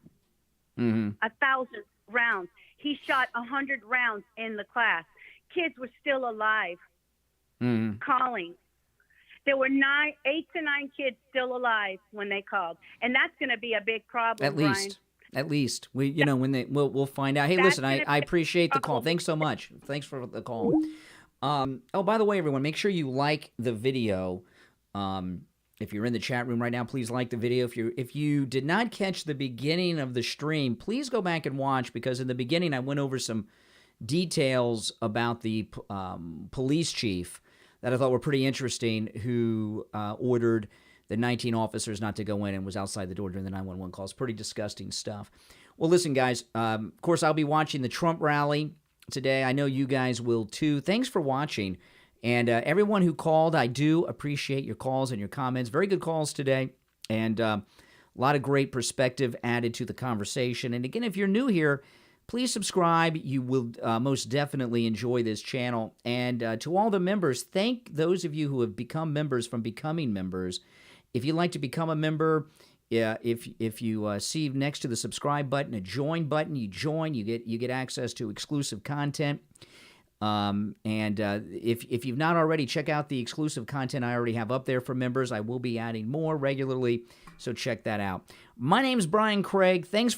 Mm-hmm. 1,000 rounds. He shot 100 rounds in the class. Kids were still alive. Mm-hmm. Calling. There were 8 to 9 kids still alive when they called, and that's going to be a big problem. At least we'll find out. Hey, listen, I appreciate the call. Thanks so much. Thanks for the call. By the way, everyone, make sure you like the video. If you're in the chat room right now, please like the video. If you did not catch the beginning of the stream, please go back and watch, because in the beginning I went over some details about the police chief that I thought were pretty interesting, who ordered the 19 officers not to go in and was outside the door during the 911 calls. Pretty disgusting stuff. Well, listen, guys, of course, I'll be watching the Trump rally today. I know you guys will too. Thanks for watching. And everyone who called, I do appreciate your calls and your comments. Very good calls today. And A lot of great perspective added to the conversation. And again, if you're new here, please subscribe. You will most definitely enjoy this channel. And to all the members, thank those of you who have become members from becoming members. If you'd like to become a member, if you see next to the subscribe button a join button, you join. You get access to exclusive content. If you've not already, check out the exclusive content I already have up there for members. I will be adding more regularly, so check that out. My name's Brian Craig. Thanks for